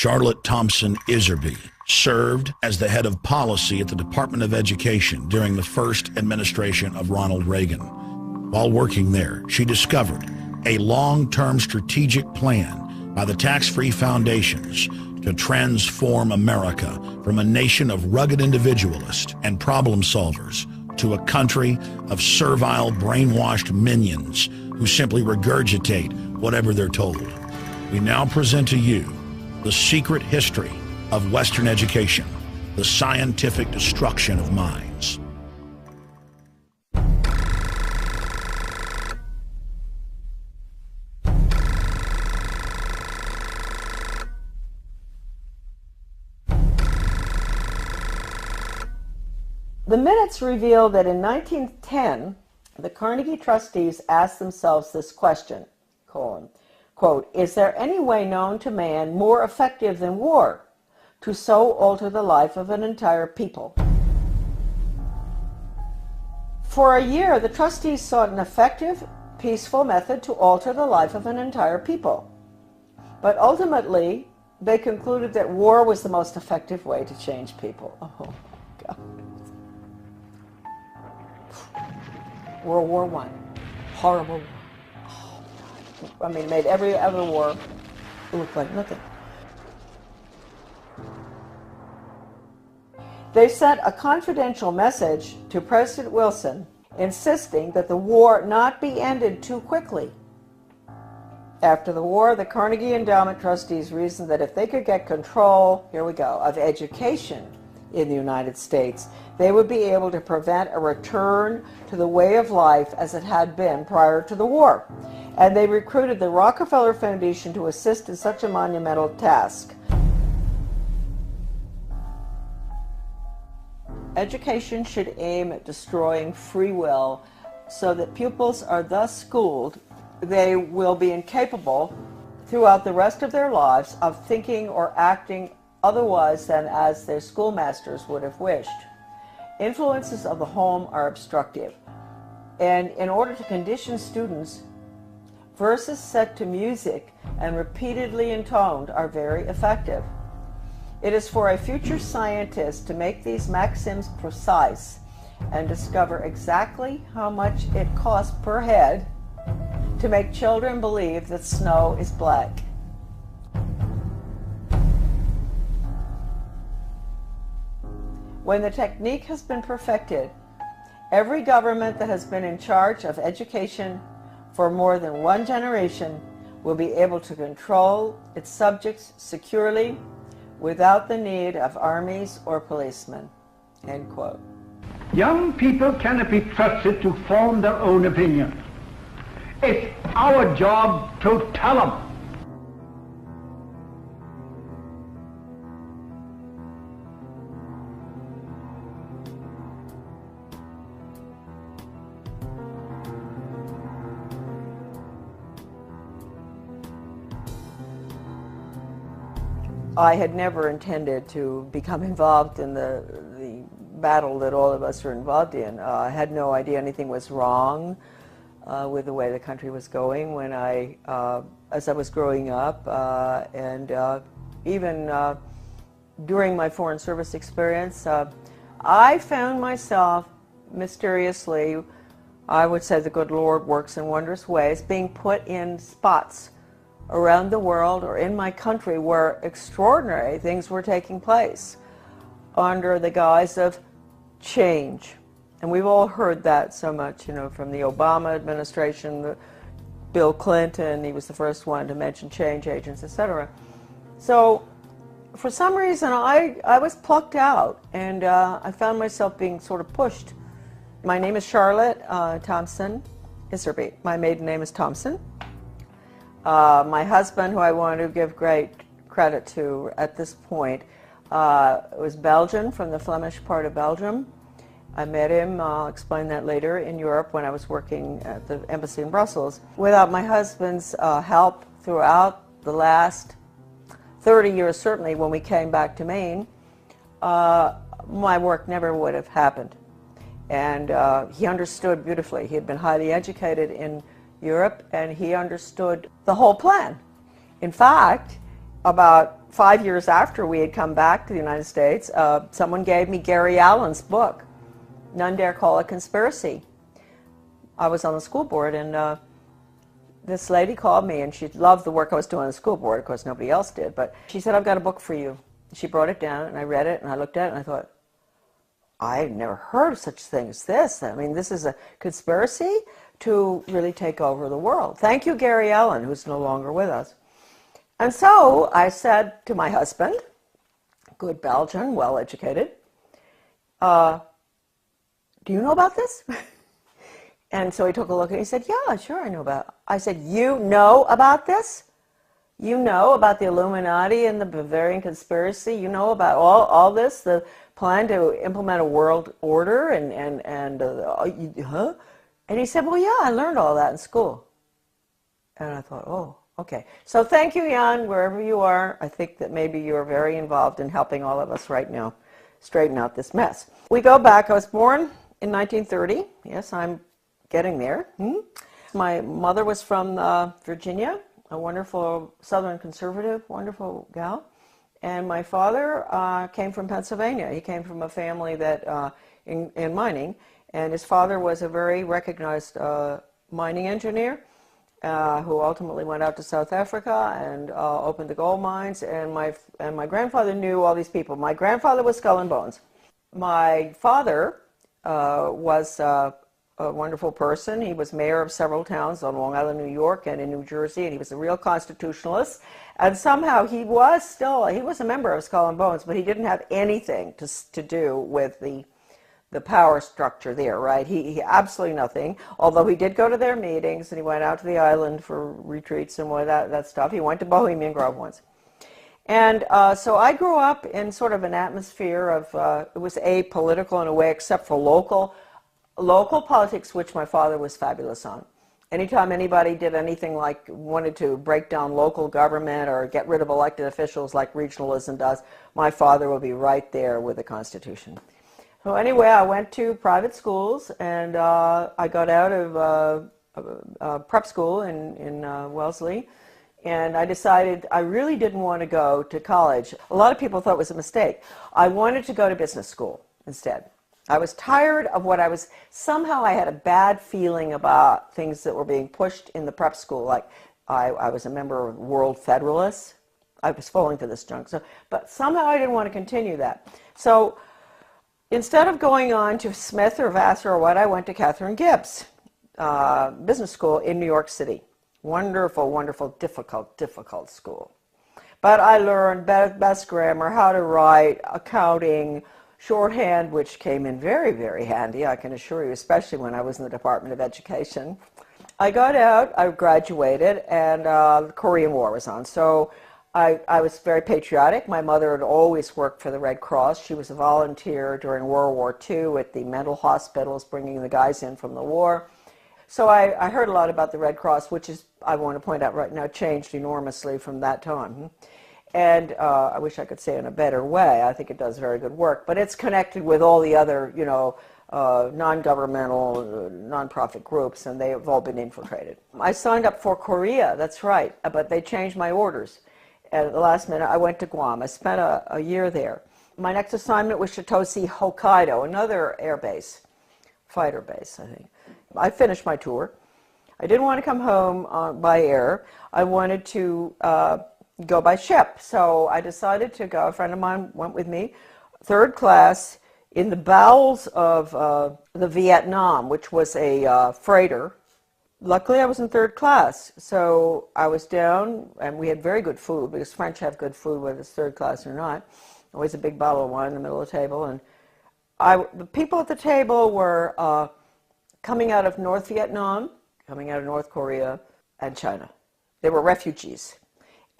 Charlotte Thompson Iserby served as the head of policy at the Department of Education during the first administration of Ronald Reagan. While working there, she discovered a long-term strategic plan by the tax-free foundations to transform America from a nation of rugged individualists and problem solvers to a country of servile, brainwashed minions who simply regurgitate whatever they're told. We now present to you the secret history of Western education, the scientific destruction of minds. The minutes reveal that in 1910, the Carnegie trustees asked themselves this question, quote, "Is there any way known to man more effective than war to so alter the life of an entire people?" For a year, the trustees sought an effective, peaceful method to alter the life of an entire people. But ultimately, they concluded that war was the most effective way to change people. Oh, God. World War I, horrible war. Oh, God. I mean, made every other war look like nothing. They sent a confidential message to President Wilson insisting that the war not be ended too quickly. After the war, the Carnegie Endowment trustees reasoned that if they could get control, here we go, of education in the United States, they would be able to prevent a return to the way of life as it had been prior to the war. And they recruited the Rockefeller Foundation to assist in such a monumental task. Education should aim at destroying free will so that pupils are thus schooled they will be incapable throughout the rest of their lives of thinking or acting otherwise than as their schoolmasters would have wished. Influences of the home are obstructive, and in order to condition students, verses set to music and repeatedly intoned are very effective. It is for a future scientist to make these maxims precise and discover exactly how much it costs per head to make children believe that snow is black. When the technique has been perfected, every government that has been in charge of education for more than one generation will be able to control its subjects securely without the need of armies or policemen." End quote. Young people cannot be trusted to form their own opinion. It's our job to tell them. I had never intended to become involved in the battle that all of us are involved in. I had no idea anything was wrong with the way the country was going when as I was growing up, and even during my Foreign Service experience, I found myself mysteriously, I would say the good Lord works in wondrous ways, being put in spots around the world or in my country where extraordinary things were taking place under the guise of change. And we've all heard that so much, you know, from the Obama administration, Bill Clinton, he was the first one to mention change agents, etc. So for some reason I was plucked out, and I found myself being sort of pushed. My name is Charlotte Thompson Iserby. My maiden name is Thompson. My husband, who I want to give great credit to at this point, was Belgian, from the Flemish part of Belgium. I met him, I'll explain that later, in Europe when I was working at the embassy in Brussels. Without my husband's help throughout the last 30 years, certainly when we came back to Maine, my work never would have happened. And he understood beautifully. He had been highly educated in Europe, and he understood the whole plan. In fact, about 5 years after we had come back to the United States, someone gave me Gary Allen's book, None Dare Call It Conspiracy. I was on the school board, and this lady called me, and she loved the work I was doing on the school board. Of course, nobody else did, but she said, I've got a book for you. She brought it down, and I read it, and I looked at it, and I thought, I've never heard of such a thing as this. I mean, this is a conspiracy to really take over the world. Thank you, Gary Allen, who's no longer with us. And so I said to my husband, good Belgian, well-educated, do you know about this? And so he took a look and he said, yeah, sure I know about it. I said, you know about this? You know about the Illuminati and the Bavarian conspiracy? You know about all this, the plan to implement a world order huh? And he said, well, yeah, I learned all that in school. And I thought, oh, okay. So thank you, Jan, wherever you are. I think that maybe you're very involved in helping all of us right now straighten out this mess. We go back. I was born in 1930. Yes, I'm getting there. My mother was from Virginia, a wonderful Southern conservative, wonderful gal. And my father came from Pennsylvania. He came from a family that in mining. And his father was a very recognized mining engineer who ultimately went out to South Africa and opened the gold mines. And my grandfather knew all these people. My grandfather was Skull and Bones. My father was a wonderful person. He was mayor of several towns on Long Island, New York, and in New Jersey, and he was a real constitutionalist. And somehow he was a member of Skull and Bones, but he didn't have anything to do with the power structure there, right? He absolutely nothing, although he did go to their meetings, and he went out to the island for retreats and all that stuff. He went to Bohemian Grove once. And so I grew up in sort of an atmosphere of, it was apolitical in a way, except for local politics, which my father was fabulous on. Anytime anybody did anything like wanted to break down local government or get rid of elected officials like regionalism does, my father would be right there with the Constitution. So anyway, I went to private schools, and I got out of prep school in Wellesley, and I decided I really didn't want to go to college. A lot of people thought it was a mistake. I wanted to go to business school instead. I was tired of somehow I had a bad feeling about things that were being pushed in the prep school. Like I was a member of World Federalists. I was falling for this junk. But somehow I didn't want to continue that. So instead of going on to Smith or Vassar or what, I went to Catherine Gibbs Business School in New York City. Wonderful, wonderful, difficult school. But I learned best grammar, how to write, accounting, shorthand, which came in very, very handy, I can assure you, especially when I was in the Department of Education. I got out, I graduated, and the Korean War was on. So I was very patriotic. My mother had always worked for the Red Cross. She was a volunteer during World War II at the mental hospitals, bringing the guys in from the war. So I heard a lot about the Red Cross, which is, I want to point out right now, changed enormously from that time. And I wish I could say it in a better way. I think it does very good work. But it's connected with all the other, non-governmental, non-profit groups, and they have all been infiltrated. I signed up for Korea, that's right, but they changed my orders. At the last minute, I went to Guam. I spent a year there. My next assignment was Chitose, Hokkaido, another air base, fighter base, I think. I finished my tour. I didn't want to come home by air. I wanted to go by ship. So I decided to go. A friend of mine went with me, third class, in the bowels of the Vietnam, which was a freighter. Luckily, I was in third class. So I was down, and we had very good food, because French have good food, whether it's third class or not. Always a big bottle of wine in the middle of the table. And the people at the table were coming out of North Vietnam, coming out of North Korea, and China. They were refugees.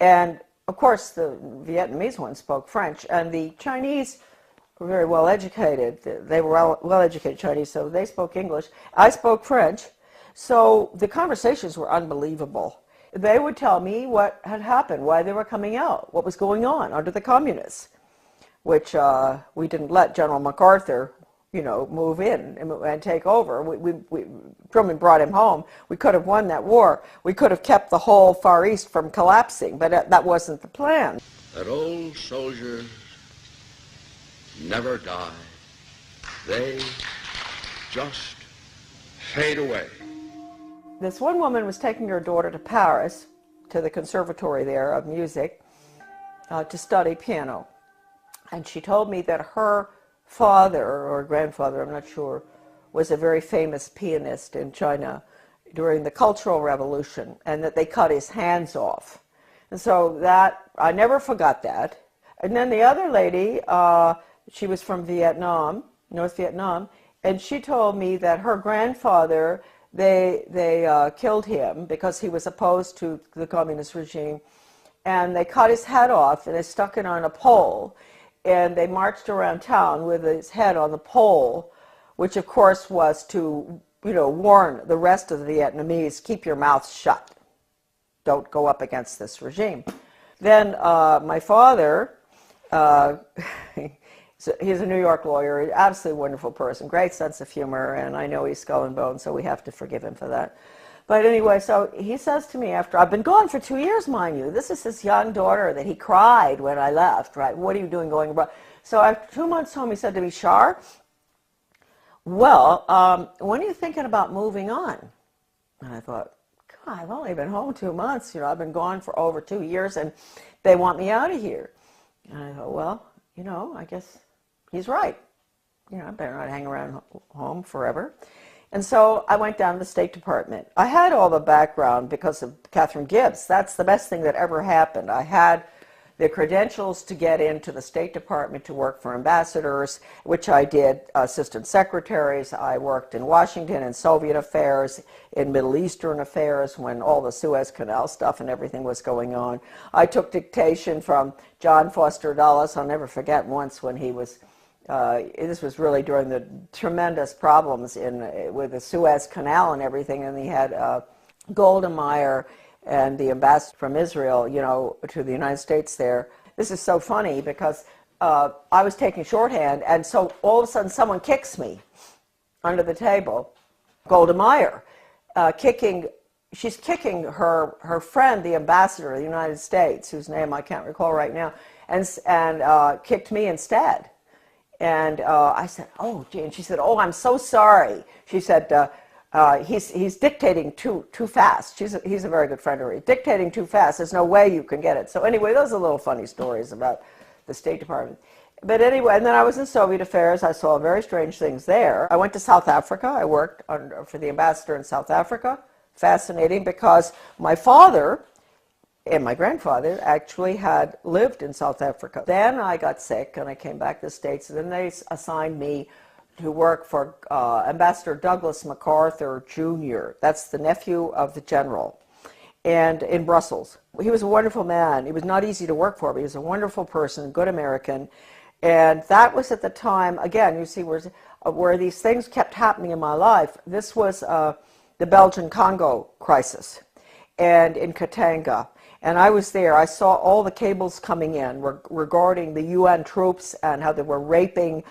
And, of course, the Vietnamese ones spoke French, and the Chinese were very well educated. They were well-educated Chinese, so they spoke English. I spoke French, so the conversations were unbelievable. They would tell me what had happened, why they were coming out, what was going on under the communists, which we didn't let General MacArthur move in and take over. Truman brought him home. We could have won that war. We could have kept the whole Far East from collapsing, but that wasn't the plan. That old soldiers never die. They just fade away. This one woman was taking her daughter to Paris, to the conservatory there of music, to study piano. And she told me that her father, or grandfather, I'm not sure, was a very famous pianist in China during the Cultural Revolution, and that they cut his hands off. And so that, I never forgot that. And then the other lady, she was from Vietnam, North Vietnam, and she told me that her grandfather, they killed him because he was opposed to the communist regime, and they cut his head off and they stuck it on a pole, and they marched around town with his head on the pole, which of course was to, warn the rest of the Vietnamese, keep your mouths shut. Don't go up against this regime. Then my father, he's a New York lawyer, an absolutely wonderful person, great sense of humor, and I know he's skull and bone, so we have to forgive him for that. But anyway, so he says to me after, I've been gone for 2 years, mind you. This is his young daughter that he cried when I left, right? What are you doing going abroad? So after 2 months home, he said to me, Shar, well, when are you thinking about moving on? And I thought, God, I've only been home 2 months. I've been gone for over 2 years, and they want me out of here. And I thought, well, I guess he's right. I better not hang around home forever. And so I went down to the State Department. I had all the background because of Catherine Gibbs. That's the best thing that ever happened. I had the credentials to get into the State Department to work for ambassadors, which I did, assistant secretaries. I worked in Washington in Soviet affairs, in Middle Eastern affairs when all the Suez Canal stuff and everything was going on. I took dictation from John Foster Dulles. I'll never forget once when he was this was really during the tremendous problems with the Suez Canal and everything, and he had Golda Meir and the ambassador from Israel, to the United States there. This is so funny because I was taking shorthand, and so all of a sudden someone kicks me under the table. Golda Meir, she's kicking her friend, the ambassador of the United States, whose name I can't recall right now, and kicked me instead. And I said, oh, gee. And she said, oh, I'm so sorry. She said, he's dictating too fast. He's a very good friend of hers. Dictating too fast. There's no way you can get it. So anyway, those are little funny stories about the State Department. But anyway, and then I was in Soviet affairs. I saw very strange things there. I went to South Africa. I worked for the ambassador in South Africa. Fascinating, because my father and my grandfather actually had lived in South Africa. Then I got sick and I came back to the States, and then they assigned me to work for Ambassador Douglas MacArthur Jr. That's the nephew of the general, and in Brussels. He was a wonderful man. He was not easy to work for, but he was a wonderful person, good American. And that was at the time, again, you see where these things kept happening in my life. This was the Belgian-Congo crisis, and in Katanga. And I was there. I saw all the cables coming in regarding the UN troops and how they were raping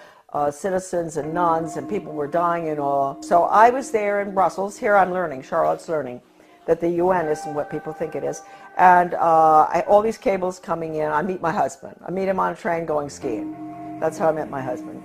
citizens and nuns, and people were dying and all. So I was there in Brussels. Here I'm learning, Charlotte's learning, that the UN isn't what people think it is. And all these cables coming in. I meet my husband. I meet him on a train going skiing. That's how I met my husband.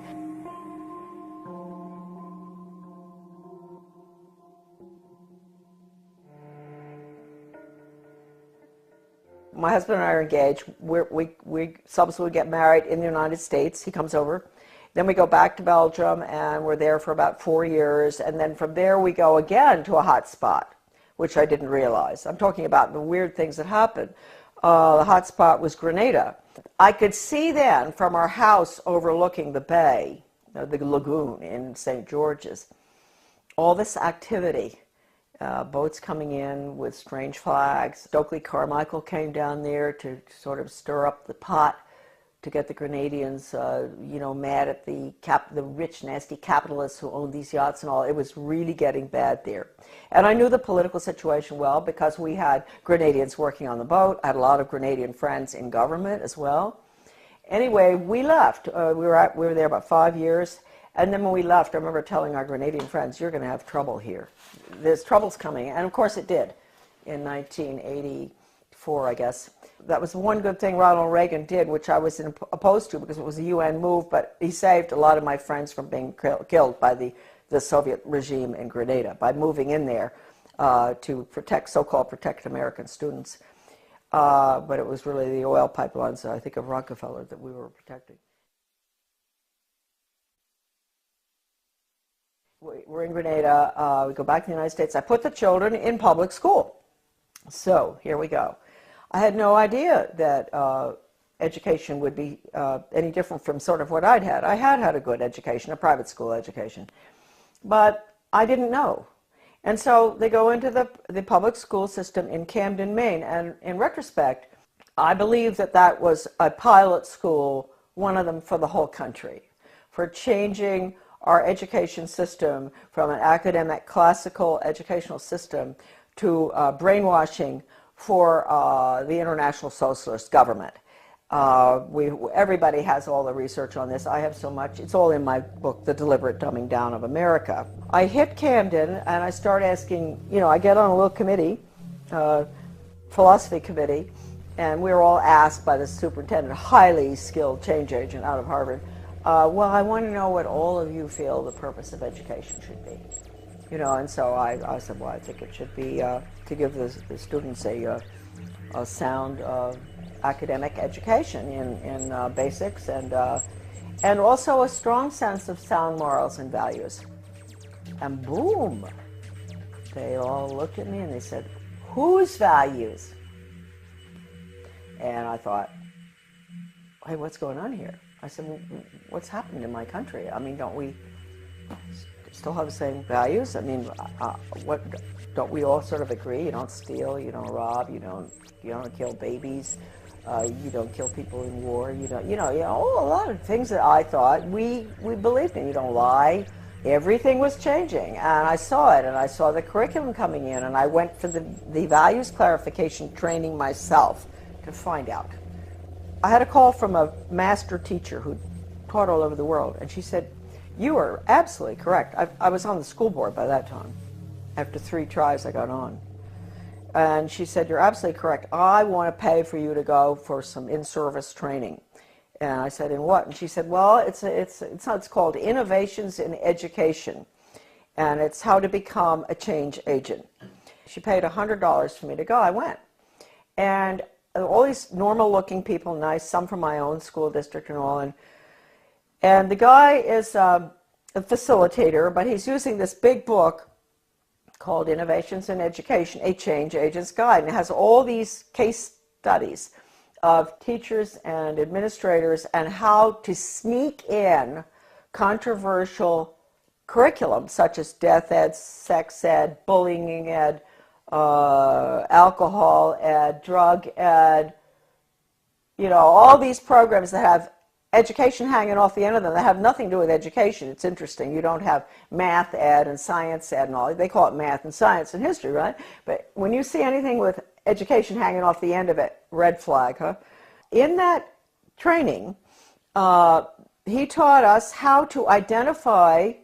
My husband and I are engaged. We subsequently get married in the United States. He comes over. Then we go back to Belgium, and we're there for about 4 years. And then from there we go again to a hot spot, which I didn't realize. I'm talking about the weird things that happened. The hot spot was Grenada. I could see then from our house overlooking the bay, the lagoon in St. George's, all this activity. Boats coming in with strange flags. Stokely Carmichael came down there to sort of stir up the pot to get the Grenadians, mad at the rich, nasty capitalists who owned these yachts and all. It was really getting bad there. And I knew the political situation well because we had Grenadians working on the boat. I had a lot of Grenadian friends in government as well. Anyway, we left. We were there about 5 years. And then when we left, I remember telling our Grenadian friends, you're going to have trouble here. There's troubles coming. And of course it did in 1984, I guess. That was one good thing Ronald Reagan did, which I was opposed to because it was a UN move, but he saved a lot of my friends from being killed by the Soviet regime in Grenada by moving in there to protect, so-called protect American students. But it was really the oil pipelines, I think, of Rockefeller that we were protecting. We're in Grenada. We go back to the United States. I put the children in public school. So here we go. I had no idea that education would be any different from sort of what I'd had. I had had a good education, a private school education, but I didn't know. And so they go into the public school system in Camden, Maine, and in retrospect, I believe that that was a pilot school, one of them for the whole country, for changing our education system from an academic, classical educational system to brainwashing for the international socialist government. Everybody has all the research on this. I have so much. It's all in my book, The Deliberate Dumbing Down of America. I hit Camden and I start asking, I get on a little committee, philosophy committee, and we were all asked by the superintendent, highly skilled change agent out of Harvard, well, I want to know what all of you feel the purpose of education should be. And so I said, well, I think it should be to give the students a sound academic education in basics and also a strong sense of sound morals and values. And boom, they all looked at me and they said, whose values? And I thought, hey, what's going on here? I said, well, what's happened in my country? I mean, don't we still have the same values? I mean, what don't we all sort of agree? You don't steal, you don't rob, you don't kill babies, you don't kill people in war, you don't, a lot of things that I thought we believed in. You don't lie. Everything was changing, and I saw it, and I saw the curriculum coming in, and I went for the values clarification training myself to find out. I had a call from a master teacher who taught all over the world, and she said, you are absolutely correct. I was on the school board by that time. After 3 tries, I got on. And she said, you're absolutely correct. I want to pay for you to go for some in-service training. And I said, in what? And she said, well, it's called Innovations in Education, and it's how to become a change agent. She paid $100 for me to go. I went. And all these normal-looking people, nice, some from my own school district and all, and the guy is a facilitator, but he's using this big book called Innovations in Education, A Change Agent's Guide, and it has all these case studies of teachers and administrators and how to sneak in controversial curriculum such as death ed, sex ed, bullying ed, alcohol ed, drug ed, all these programs that have education hanging off the end of them that have nothing to do with education. It's interesting. You don't have math ed and science ed and all. They call it math and science and history, right? But when you see anything with education hanging off the end of it, red flag, huh? In that training, he taught us how to identify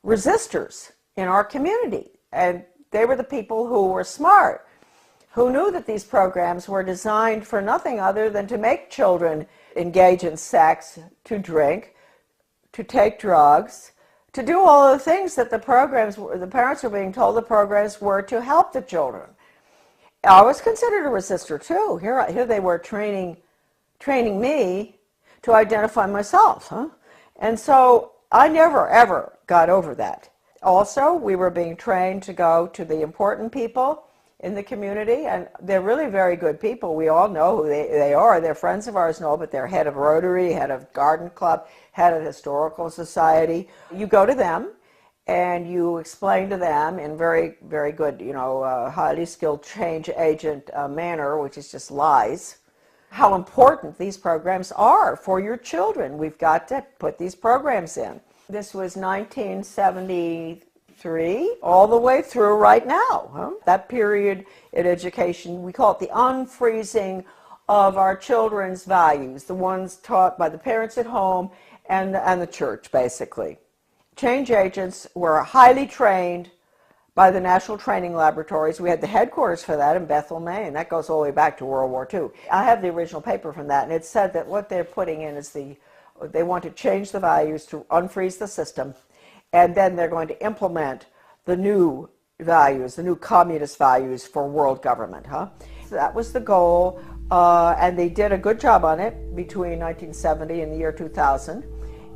resistors in our community. And they were the people who were smart, who knew that these programs were designed for nothing other than to make children engage in sex, to drink, to take drugs, to do all the things that the parents were being told the programs were to help the children. I was considered a resistor too. Here they were training me to identify myself, huh? And so I never ever got over that. Also, we were being trained to go to the important people in the community, and they're really very good people. We all know who they are. They're friends of ours and all, but they're head of Rotary, head of Garden Club, head of Historical Society. You go to them and you explain to them in very, very good, highly skilled change agent manner, which is just lies, how important these programs are for your children. We've got to put these programs in. This was 1973, all the way through right now. Huh? That period in education, we call it the unfreezing of our children's values, the ones taught by the parents at home and the church, basically. Change agents were highly trained by the National Training Laboratories. We had the headquarters for that in Bethel, Maine. That goes all the way back to World War II. I have the original paper from that, and it said that what they're putting in is they want to change the values to unfreeze the system, and then they're going to implement the new values, the new communist values for world government. So that was the goal, and they did a good job on it between 1970 and the year 2000.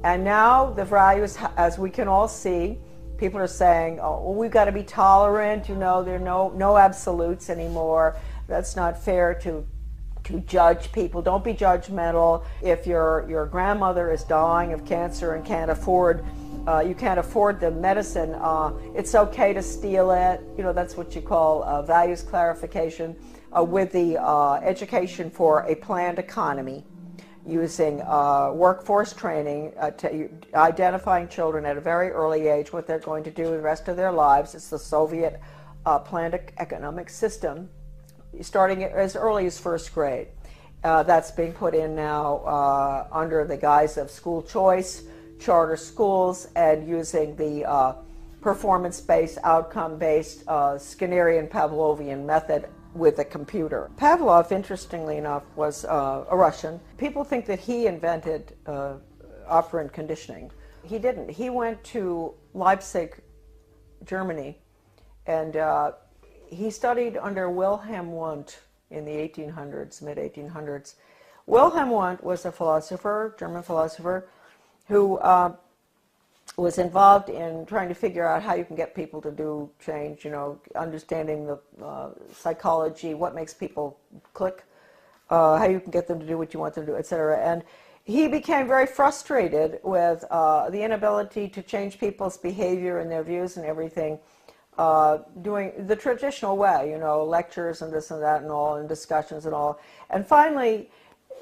And now the values, as we can all see, people are saying, oh, well, we've got to be tolerant, there are no absolutes anymore. That's not fair to judge people. Don't be judgmental. If your grandmother is dying of cancer and can't afford, you can't afford the medicine, it's okay to steal it. That's what you call values clarification. With the education for a planned economy, using workforce training, identifying children at a very early age, what they're going to do the rest of their lives. It's the Soviet planned economic system, starting as early as first grade. That's being put in now under the guise of school choice, charter schools, and using the performance-based, outcome-based Skinnerian Pavlovian method with a computer. Pavlov, interestingly enough, was a Russian. People think that he invented operant conditioning. He didn't. He went to Leipzig, Germany, and he studied under Wilhelm Wundt in the 1800s, mid-1800s. Wilhelm Wundt was a philosopher, German philosopher, who was involved in trying to figure out how you can get people to do change, understanding the psychology, what makes people click, how you can get them to do what you want them to do, etc. And he became very frustrated with the inability to change people's behavior and their views and everything, doing the traditional way, lectures and this and that and all, and discussions and all. And finally,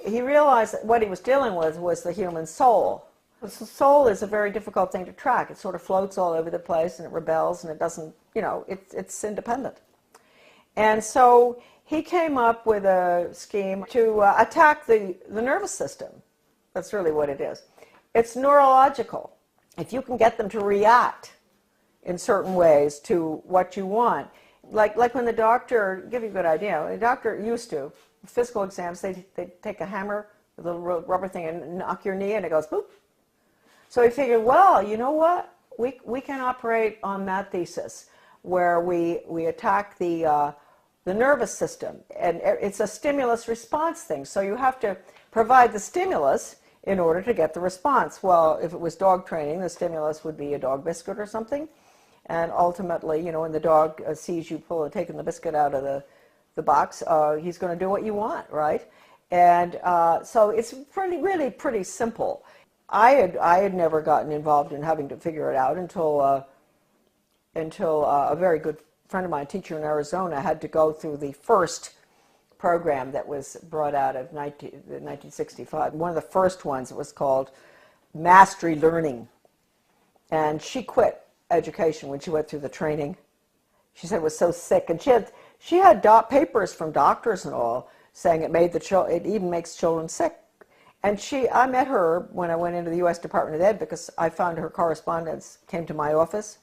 he realized that what he was dealing with was the human soul. The soul is a very difficult thing to track. It sort of floats all over the place, and it rebels, and it doesn't, it's independent. And so he came up with a scheme to attack the nervous system. That's really what it is. It's neurological. If you can get them to react in certain ways to what you want, like when the doctor, give you a good idea, the doctor used to, physical exams, they take a hammer, a little rubber thing, and knock your knee, and it goes boop. So he figured, well, you know what? We can operate on that thesis, where we attack the nervous system, and it's a stimulus-response thing. So you have to provide the stimulus in order to get the response. Well, if it was dog training, the stimulus would be a dog biscuit or something, and ultimately, when the dog sees you taking the biscuit out of the box, he's going to do what you want, right? And so it's really pretty simple. I had never gotten involved in having to figure it out until a very good friend of mine, a teacher in Arizona, had to go through the first program that was brought out of 1965. One of the first ones, it was called Mastery Learning. And she quit education when she went through the training. She said it was so sick. And she had papers from doctors and all saying it even makes children sick. And I met her when I went into the U.S. Department of Ed, because I found her correspondence came to my office,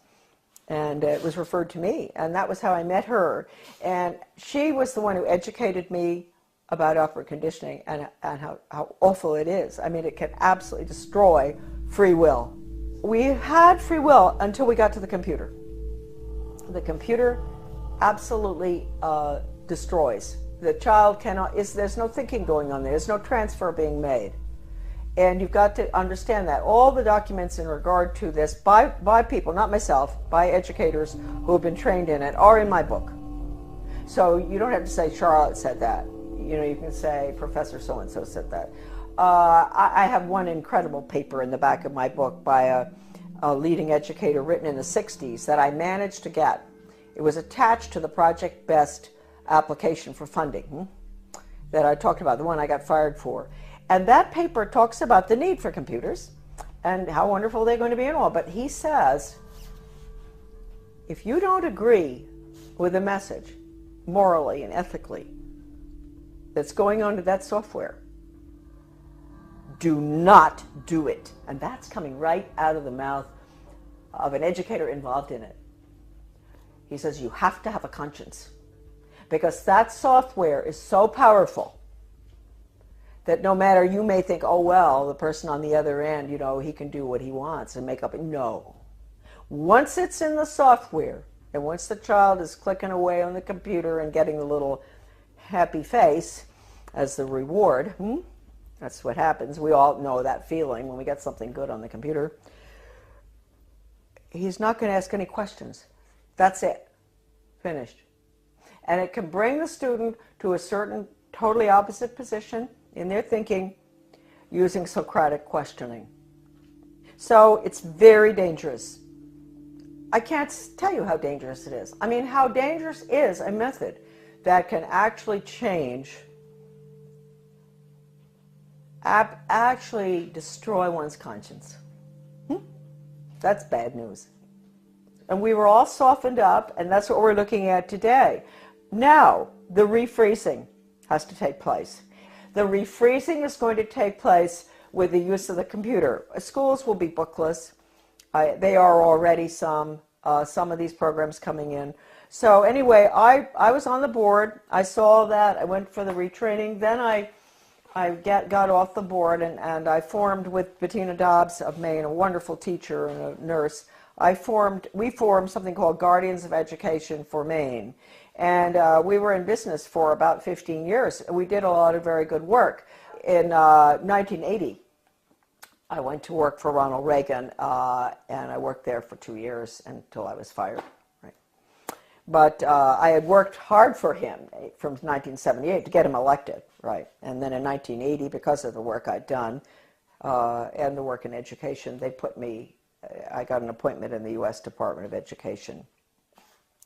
and it was referred to me. And that was how I met her. And she was the one who educated me about operant conditioning and how awful it is. I mean, it can absolutely destroy free will. We had free will until we got to the computer. The computer absolutely destroys. The child there's no thinking going on there. There's no transfer being made. And you've got to understand that. All the documents in regard to this by people, not myself, by educators who have been trained in it, are in my book. So you don't have to say Charlotte said that. You can say Professor so-and-so said that. I have one incredible paper in the back of my book by a leading educator written in the 60s that I managed to get. It was attached to the Project Best application for funding that I talked about, the one I got fired for. And that paper talks about the need for computers and how wonderful they're going to be and all. But he says, if you don't agree with the message morally and ethically that's going on to that software, Do not do it. And that's coming right out of the mouth of an educator involved in it. He says, you have to have a conscience, because that software is so powerful that no matter, you may think, oh, well, the person on the other end, you know, he can do what he wants and make up. No. Once it's in the software, and once the child is clicking away on the computer and getting the little happy face as the reward, that's what happens. We all know that feeling when we get something good on the computer. He's not going to ask any questions. That's it. Finished. And it can bring the student to a certain totally opposite position in their thinking using Socratic questioning. So it's very dangerous. I can't tell you how dangerous it is. I mean, how dangerous is a method that can actually change, actually destroy one's conscience. That's bad news. And we were all softened up, and that's what we're looking at today. Now, the refreezing has to take place. The refreezing is going to take place with the use of the computer. Schools will be bookless. They are already some of these programs coming in. So anyway, I was on the board. I saw that. I went for the retraining. Then I got off the board, and I formed with Bettina Dobbs of Maine, a wonderful teacher and a nurse. We formed something called Guardians of Education for Maine. And we were in business for about 15 years. We did a lot of very good work. In 1980, I went to work for Ronald Reagan, and I worked there for 2 years until I was fired. Right? But I had worked hard for him from 1978 to get him elected. Right? And then in 1980, because of the work I'd done and the work in education, I got an appointment in the U.S. Department of Education.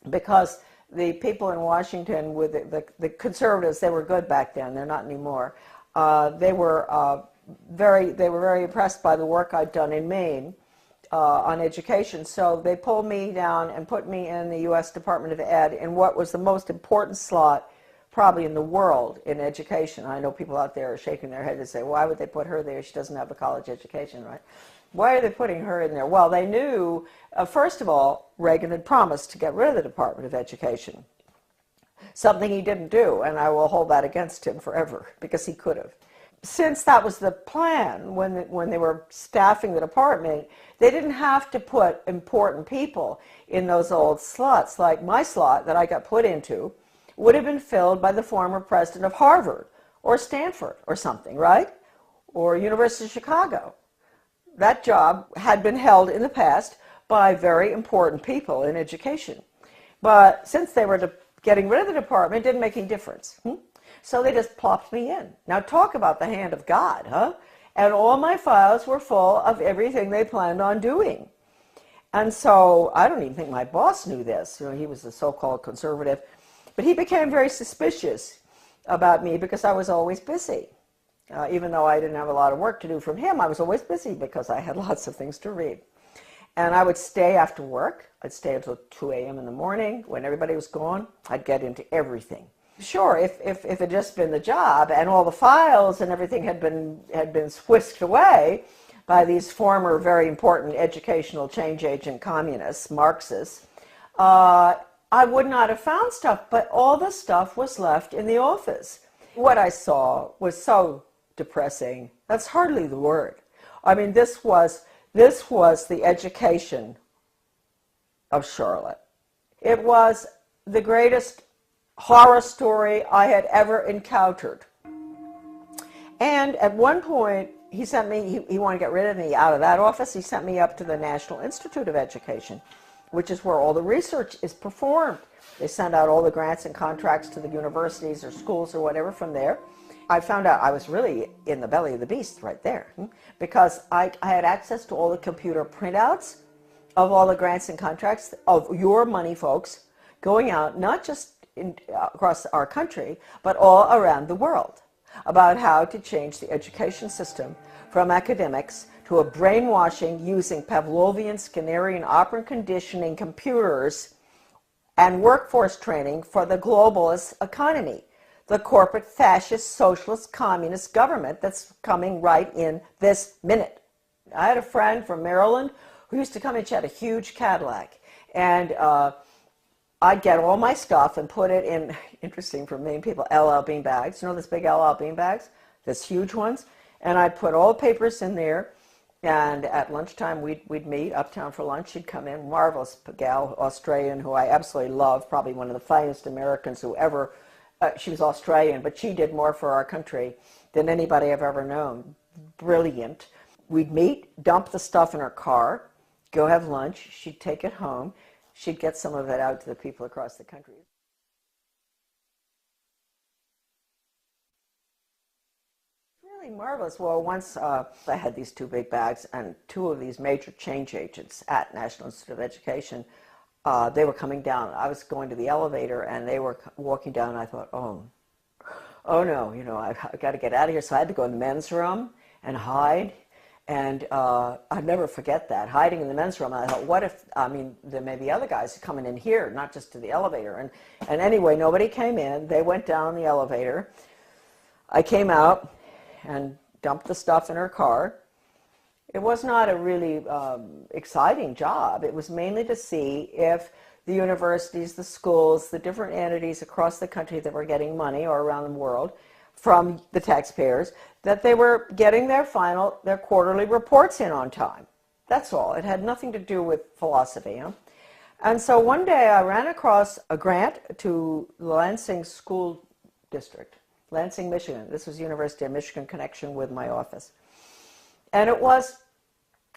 Because the people in Washington, with the conservatives, they were good back then. They're not anymore. They were very impressed by the work I'd done in Maine on education. So they pulled me down and put me in the U.S. Department of Ed in what was the most important slot probably in the world in education. I know people out there are shaking their head and say, why would they put her there? She doesn't have a college education, right? Why are they putting her in there? Well, they knew, first of all, Reagan had promised to get rid of the Department of Education, something he didn't do, and I will hold that against him forever, because he could have. Since that was the plan, when they were staffing the department, they didn't have to put important people in those old slots. Like my slot that I got put into would have been filled by the former president of Harvard or Stanford or something, right? Or University of Chicago. That job had been held in the past by very important people in education. But since they were getting rid of the department, it didn't make any difference. So they just plopped me in. Now talk about the hand of God, huh? And all my files were full of everything they planned on doing. And so I don't even think my boss knew this. You know, he was a so-called conservative. But he became very suspicious about me because I was always busy. Even though I didn't have a lot of work to do from him, I was always busy because I had lots of things to read. And I would stay after work. I'd stay until 2 a.m. in the morning. When everybody was gone, I'd get into everything. Sure, if it had just been the job and all the files and everything had been whisked away by these former very important educational change agent communists, Marxists, I would not have found stuff, but all the stuff was left in the office. What I saw was so depressing. That's hardly the word. I mean, this was the education of Charlotte. It was the greatest horror story I had ever encountered. And at one point, he sent me, he wanted to get rid of me out of that office. He sent me up to the National Institute of Education, which is where all the research is performed. They send out all the grants and contracts to the universities or schools or whatever from there. I found out I was really in the belly of the beast right there, because I had access to all the computer printouts of all the grants and contracts of your money, folks, going out not just across our country, but all around the world, about how to change the education system from academics to a brainwashing using Pavlovian, Skinnerian, operant conditioning computers and workforce training for the globalist economy. the corporate fascist socialist communist government that's coming right in this minute. I had a friend from Maryland who used to come in. She had a huge Cadillac, and I'd get all my stuff and put it in, interesting for many people, LL bean bags. You know those big LL bean bags? Those huge ones? And I'd put all the papers in there, and at lunchtime we'd meet uptown for lunch. She'd come in, marvelous gal, Australian, who I absolutely love, probably one of the finest Americans who ever, she was Australian, but she did more for our country than anybody I've ever known. Brilliant. We'd meet, dump the stuff in her car, go have lunch. She'd take it home. She'd get some of it out to the people across the country. Really marvelous. Well, once I had these two big bags, and two of these major change agents at National Institute of Education, they were coming down. I was going to the elevator, and they were walking down, and I thought, oh no, you know, I've got to get out of here. So I had to go in the men's room and hide. And I'd never forget that, hiding in the men's room. I thought, what if, I mean, there may be other guys coming in here, not just to the elevator. And anyway, nobody came in. They went down the elevator. I came out and dumped the stuff in her car. It was not a really exciting job. It was mainly to see if the universities, the schools, the different entities across the country that were getting money, or around the world, from the taxpayers, that they were getting their quarterly reports in on time. That's all. It had nothing to do with philosophy. Huh? And so one day I ran across a grant to Lansing School District, Lansing, Michigan. This was University of Michigan connection with my office. And it was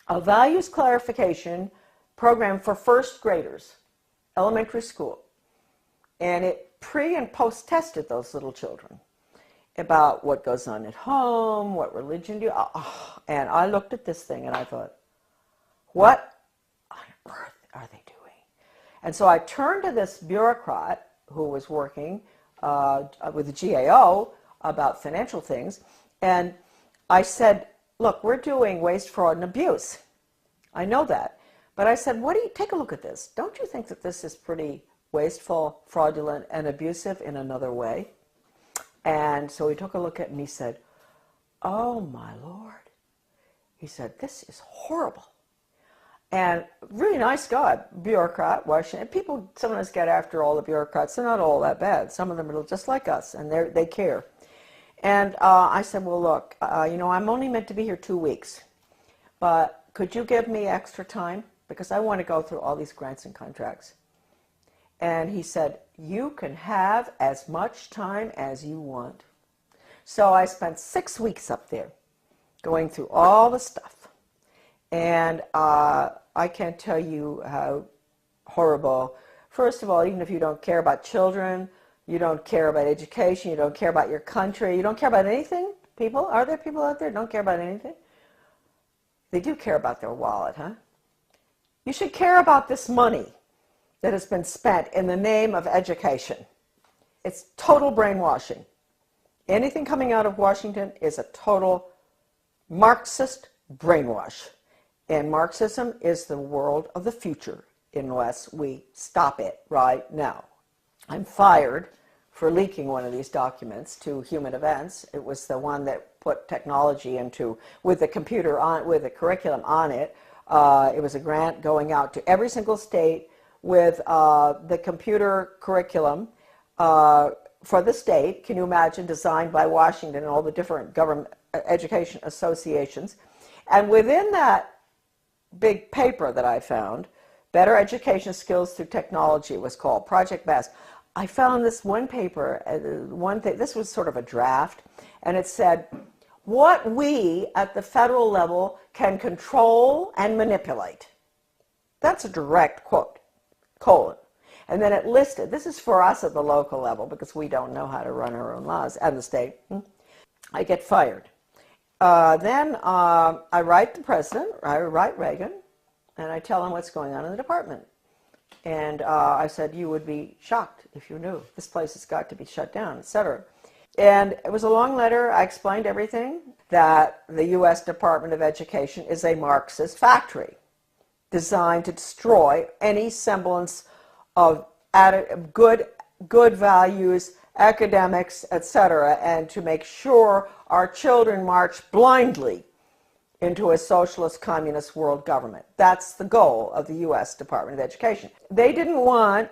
a values clarification program for first graders, elementary school. And it pre- and post-tested those little children about what goes on at home, what religion do you... And I looked at this thing and I thought, what on earth are they doing? And so I turned to this bureaucrat who was working with the GAO about financial things, and I said, look, we're doing waste, fraud, and abuse. I know that. But I said, take a look at this. Don't you think that this is pretty wasteful, fraudulent, and abusive in another way? And so he took a look at it and he said, oh my Lord. He said, this is horrible. And really nice guy, bureaucrat, Washington. People sometimes get after all the bureaucrats. They're not all that bad. Some of them are just like us, and they care. And I said, well, look, you know, I'm only meant to be here 2 weeks, but could you give me extra time? Because I want to go through all these grants and contracts. And he said, you can have as much time as you want. So I spent 6 weeks up there going through all the stuff. And I can't tell you how horrible. First of all, even if you don't care about children, you don't care about education, you don't care about your country, you don't care about anything, people? Are there people out there who don't care about anything? They do care about their wallet, huh? You should care about this money that has been spent in the name of education. It's total brainwashing. Anything coming out of Washington is a total Marxist brainwash. And Marxism is the world of the future unless we stop it right now. I'm fired for leaking one of these documents to Human Events. It was the one that put technology into, with the computer on, with the curriculum on it. It was a grant going out to every single state with the computer curriculum for the state. Can you imagine, designed by Washington and all the different government education associations. And within that big paper that I found, Better Education Skills Through Technology was called, Project BEST. I found this one paper, this was sort of a draft, and it said, what we at the federal level can control and manipulate. That's a direct quote, colon. And then it listed, this is for us at the local level because we don't know how to run our own laws, and the state. I get fired. Then I write the president, I write Reagan, and I tell him what's going on in the department. And I said, you would be shocked if you knew. This place has got to be shut down, etc. And it was a long letter. I explained everything, that the U.S. Department of Education is a Marxist factory designed to destroy any semblance of good values academics, etc., and to make sure our children march blindly into a socialist communist world government. That's the goal of the U.S. Department of Education. They didn't want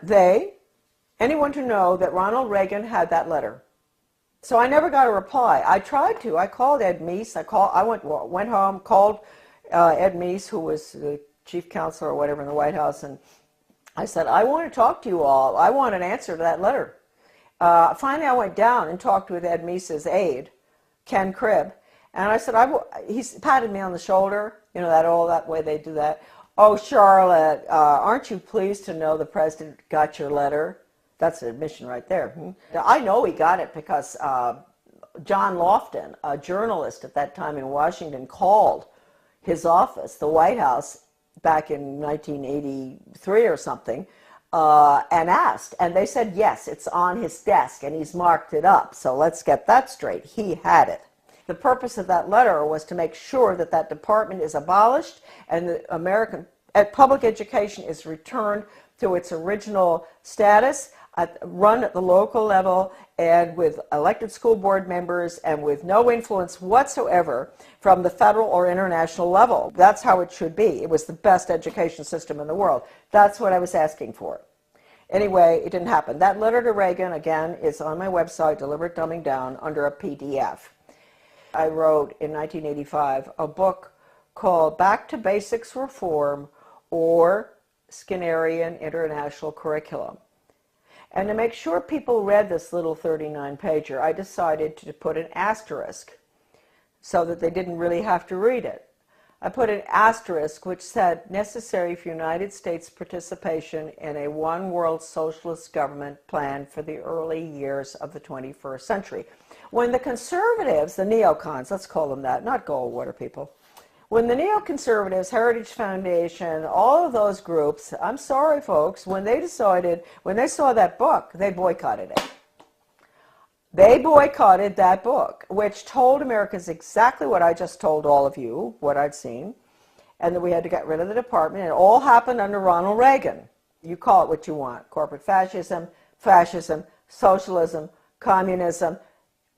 anyone to know that Ronald Reagan had that letter. So I never got a reply. I tried to. I called Ed Meese. I went home, called Ed Meese, who was the chief counselor or whatever in the White House, and I said, I want to talk to you all. I want an answer to that letter. Finally, I went down and talked with Ed Meese's aide, Ken Cribb, and I said, he patted me on the shoulder, that way they do that. Oh, Charlotte, aren't you pleased to know the president got your letter? That's an admission right there. I know he got it because John Lofton, a journalist at that time in Washington, called his office, the White House, back in 1983 or something, and asked. And they said, yes, it's on his desk, and he's marked it up. So let's get that straight. He had it. The purpose of that letter was to make sure that that department is abolished and the American public education is returned to its original status, run at the local level and with elected school board members and with no influence whatsoever from the federal or international level. That's how it should be. It was the best education system in the world. That's what I was asking for. Anyway, it didn't happen. That letter to Reagan, again, is on my website, Deliberate Dumbing Down, under a PDF. I wrote in 1985 a book called Back to Basics Reform or Skinnerian International Curriculum. And to make sure people read this little 39-pager, I decided to put an asterisk so that they didn't really have to read it. I put an asterisk which said, necessary for United States participation in a one-world socialist government plan for the early years of the 21st century. When the conservatives, the neocons, let's call them that, not Goldwater people, when the neoconservatives, Heritage Foundation, all of those groups, I'm sorry folks, when they saw that book, they boycotted it. They boycotted that book, which told Americans exactly what I just told all of you, what I'd seen, and that we had to get rid of the department. It all happened under Ronald Reagan. You call it what you want, corporate fascism, socialism, communism,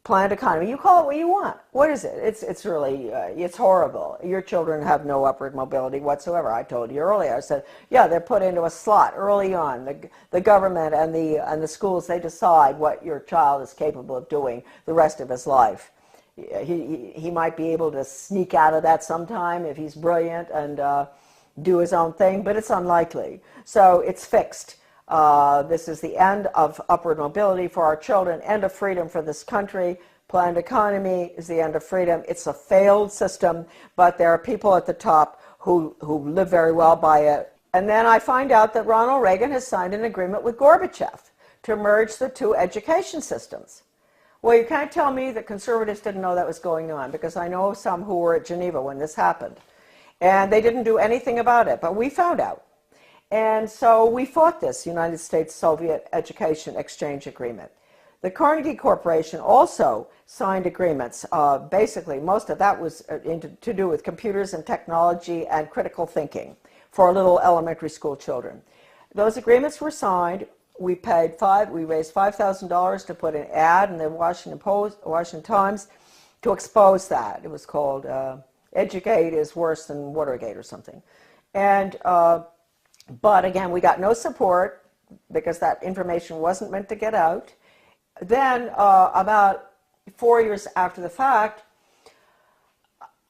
planned economy. You call it what you want. What is it? It's really, it's horrible. Your children have no upward mobility whatsoever. I told you earlier. I said, yeah, they're put into a slot early on. The government and the schools, they decide what your child is capable of doing the rest of his life. He might be able to sneak out of that sometime if he's brilliant and do his own thing, but it's unlikely. So it's fixed. This is the end of upward mobility for our children, end of freedom for this country. Planned economy is the end of freedom. It's a failed system, but there are people at the top who live very well by it. And then I find out that Ronald Reagan has signed an agreement with Gorbachev to merge the two education systems. Well, you can't tell me that conservatives didn't know that was going on, because I know some who were at Geneva when this happened. And they didn't do anything about it, but we found out. And so we fought this United States-Soviet Education Exchange Agreement. The Carnegie Corporation also signed agreements. Basically, most of that was to do with computers and technology and critical thinking for little elementary school children. Those agreements were signed. We raised $5,000 to put an ad in the Washington Times to expose that. It was called Educate is Worse Than Watergate or something. And but again, we got no support because that information wasn't meant to get out. Then, about 4 years after the fact,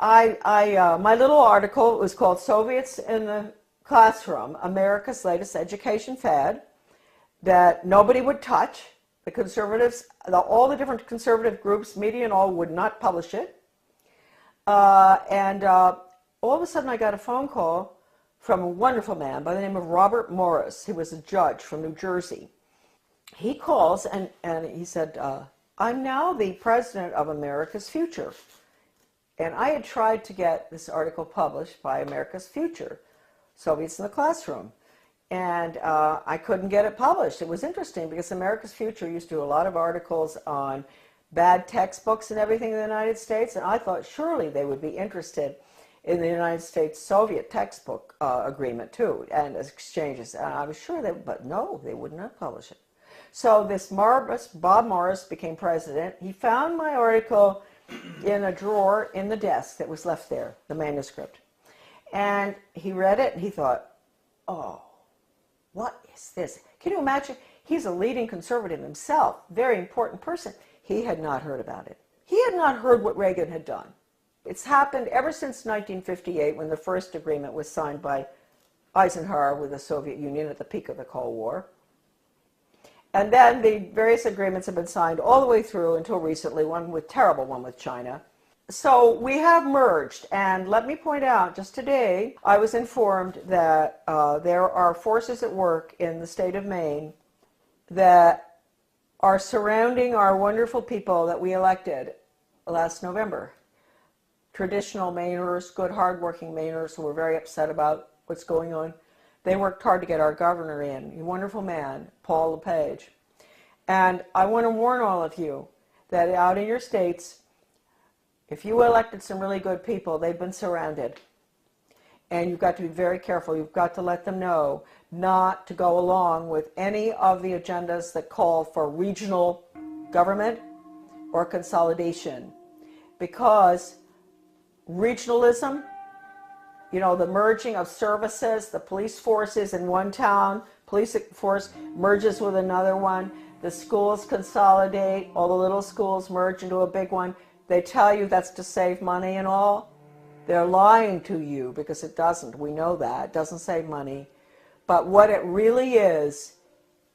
my little article was called Soviets in the Classroom, America's Latest Education Fad, that nobody would touch. The conservatives, all the different conservative groups, media and all, would not publish it. And all of a sudden I got a phone call from a wonderful man by the name of Robert Morris. He was a judge from New Jersey. He calls and he said, I'm now the president of America's Future. And I had tried to get this article published by America's Future, Soviets in the Classroom. And I couldn't get it published. It was interesting because America's Future used to do a lot of articles on bad textbooks and everything in the United States. And I thought surely they would be interested in the United States-Soviet textbook agreement too, and exchanges. And I was sure but no, they would not publish it. So this marvelous Bob Morris became president. He found my article in a drawer in the desk that was left there, the manuscript. And he read it and he thought, oh, what is this? Can you imagine? He's a leading conservative himself, very important person. He had not heard about it. He had not heard what Reagan had done. It's happened ever since 1958 when the first agreement was signed by Eisenhower with the Soviet Union at the peak of the Cold War. And then the various agreements have been signed all the way through until recently, one with China. So we have merged, and let me point out, just today, I was informed that there are forces at work in the state of Maine that are surrounding our wonderful people that we elected last November. Traditional Mainers, good hardworking Mainers who were very upset about what's going on. They worked hard to get our governor in, a wonderful man, Paul LePage. And I want to warn all of you that out in your states, if you elected some really good people, they've been surrounded. And you've got to be very careful. You've got to let them know not to go along with any of the agendas that call for regional government or consolidation. Because regionalism, you know, the merging of services, the police forces in one town, police force merges with another one, the schools consolidate, all the little schools merge into a big one. They tell you that's to save money and all. They're lying to you because it doesn't. We know that. It doesn't save money. But what it really is,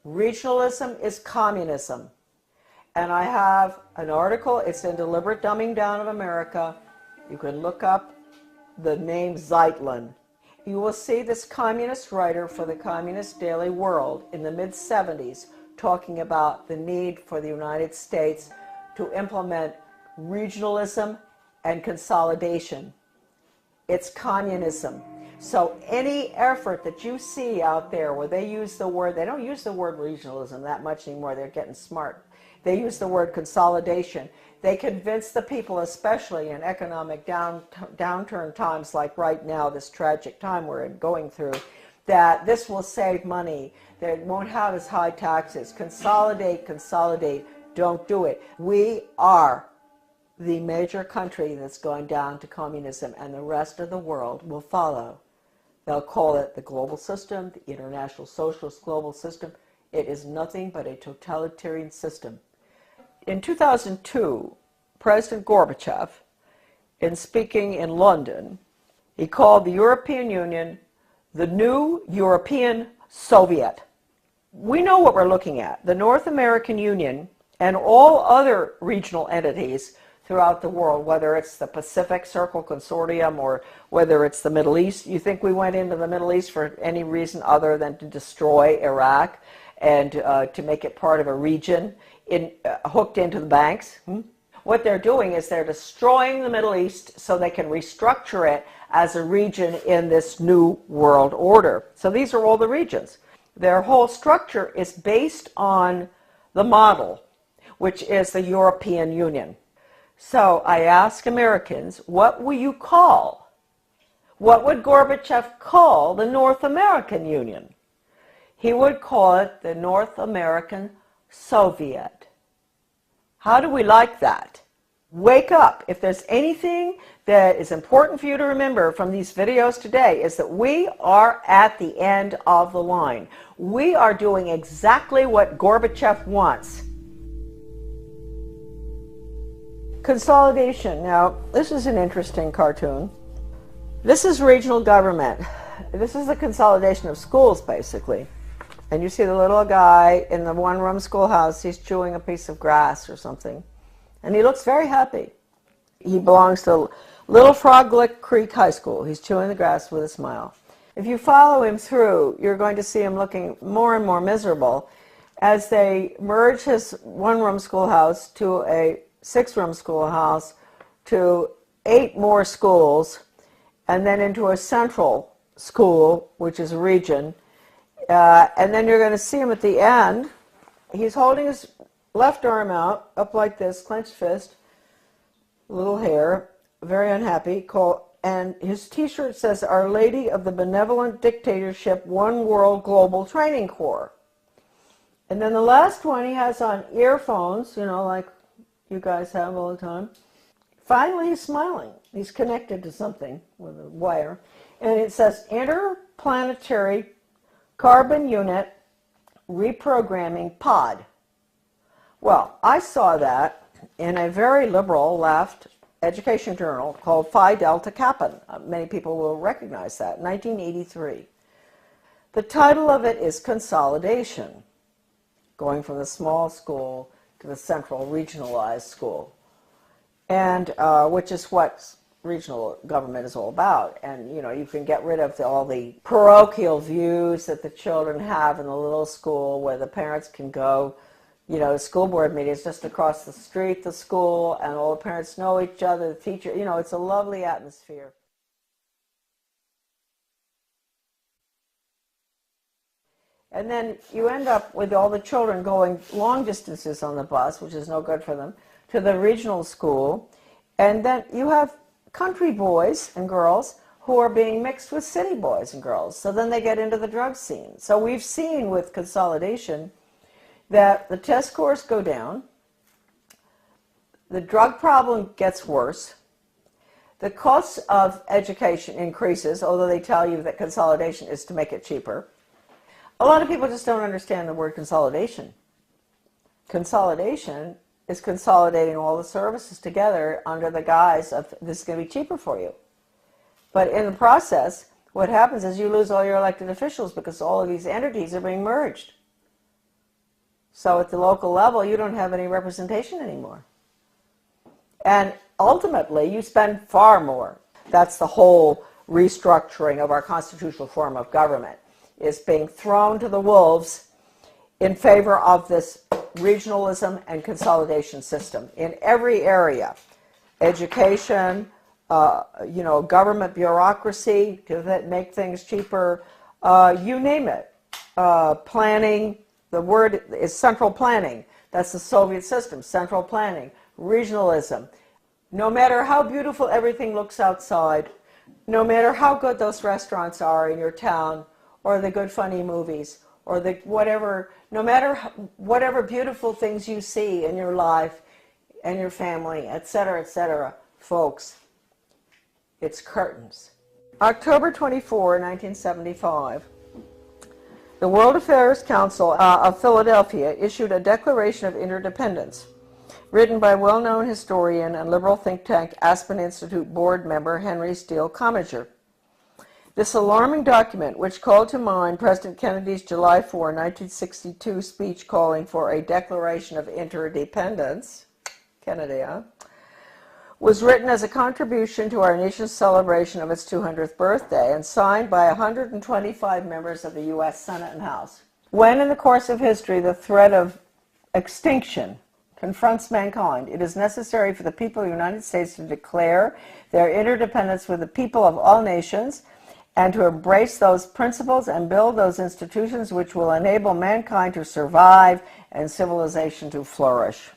regionalism is communism. And I have an article, it's in Deliberate Dumbing Down of America. You can look up the name Zeitlin. You will see this communist writer for the Communist Daily World in the mid-70s talking about the need for the United States to implement regionalism and consolidation. It's communism. So any effort that you see out there where they use the word, they don't use the word regionalism that much anymore, they're getting smart. They use the word consolidation. They convince the people, especially in economic downturn times like right now, this tragic time we're going through, that this will save money, that it won't have as high taxes. Consolidate, consolidate, don't do it. We are the major country that's going down to communism, and the rest of the world will follow. They'll call it the global system, the international socialist global system. It is nothing but a totalitarian system. In 2002, President Gorbachev, in speaking in London, he called the European Union the new European Soviet. We know what we're looking at. The North American Union and all other regional entities throughout the world, whether it's the Pacific Circle Consortium or whether it's the Middle East. You think we went into the Middle East for any reason other than to destroy Iraq and to make it part of a region hooked into the banks? What they're doing is they're destroying the Middle East so they can restructure it as a region in this new world order. So these are all the regions. Their whole structure is based on the model, which is the European Union. So I ask Americans, what will you call? What would Gorbachev call the North American Union? He would call it the North American Soviet. How do we like that? Wake up. If there's anything that is important for you to remember from these videos today, is that we are at the end of the line. We are doing exactly what Gorbachev wants. Consolidation. Now, this is an interesting cartoon. This is regional government. This is the consolidation of schools, basically. And you see the little guy in the one-room schoolhouse, he's chewing a piece of grass or something. And he looks very happy. He belongs to Little Frog Lick Creek High School. He's chewing the grass with a smile. If you follow him through, you're going to see him looking more and more miserable as they merge his one-room schoolhouse to a six-room schoolhouse, to 8 more schools, and then into a central school, which is a region. And then you're going to see him at the end. He's holding his left arm out, up like this, clenched fist, little hair, very unhappy, and his t-shirt says, Our Lady of the Benevolent Dictatorship, One World Global Training Corps. And then the last one, he has on earphones, you know, like you guys have all the time. Finally, he's smiling. He's connected to something with a wire. And it says, Interplanetary Carbon Unit Reprogramming Pod. Well, I saw that in a very liberal left education journal called Phi Delta Kappa. Many people will recognize that, 1983. The title of it is Consolidation, going from the small school to the central regionalized school, and which is what regional government is all about. And you know, you can get rid of all the parochial views that the children have in the little school, where the parents can go, you know, school board meetings just across the street, the school, and all the parents know each other, the teacher, you know, it's a lovely atmosphere. And then you end up with all the children going long distances on the bus, which is no good for them, to the regional school. And then you have country boys and girls who are being mixed with city boys and girls. So then they get into the drug scene. So we've seen with consolidation that the test scores go down, the drug problem gets worse, the cost of education increases, although they tell you that consolidation is to make it cheaper. A lot of people just don't understand the word consolidation. Consolidation is consolidating all the services together under the guise of this is going to be cheaper for you. But in the process, what happens is you lose all your elected officials because all of these entities are being merged. So at the local level, you don't have any representation anymore. And ultimately, you spend far more. That's the whole restructuring of our constitutional form of government, is being thrown to the wolves in favor of this regionalism and consolidation system in every area. Education, you know, government bureaucracy to make things cheaper, you name it. Planning, the word is central planning. That's the Soviet system, central planning, regionalism. No matter how beautiful everything looks outside, no matter how good those restaurants are in your town, or the good funny movies, or the whatever, no matter whatever beautiful things you see in your life and your family, etc., folks, it's curtains. October 24, 1975, the World Affairs Council of Philadelphia issued a Declaration of Interdependence, written by well-known historian and liberal think tank Aspen Institute board member Henry Steele Commager. This alarming document, which called to mind President Kennedy's July 4, 1962 speech calling for a Declaration of Interdependence, Kennedy, was written as a contribution to our nation's celebration of its 200th birthday and signed by 125 members of the U.S. Senate and House. When in the course of history the threat of extinction confronts mankind, it is necessary for the people of the United States to declare their interdependence with the people of all nations and to embrace those principles and build those institutions which will enable mankind to survive and civilization to flourish.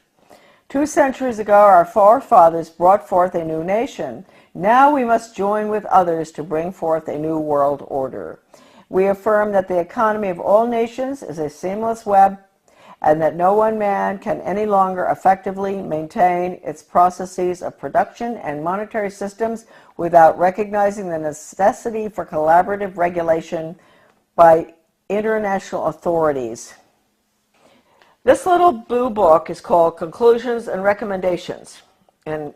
2 centuries ago, our forefathers brought forth a new nation. Now we must join with others to bring forth a new world order. We affirm that the economy of all nations is a seamless web, and that no one man can any longer effectively maintain its processes of production and monetary systems without recognizing the necessity for collaborative regulation by international authorities. This little blue book is called Conclusions and Recommendations, and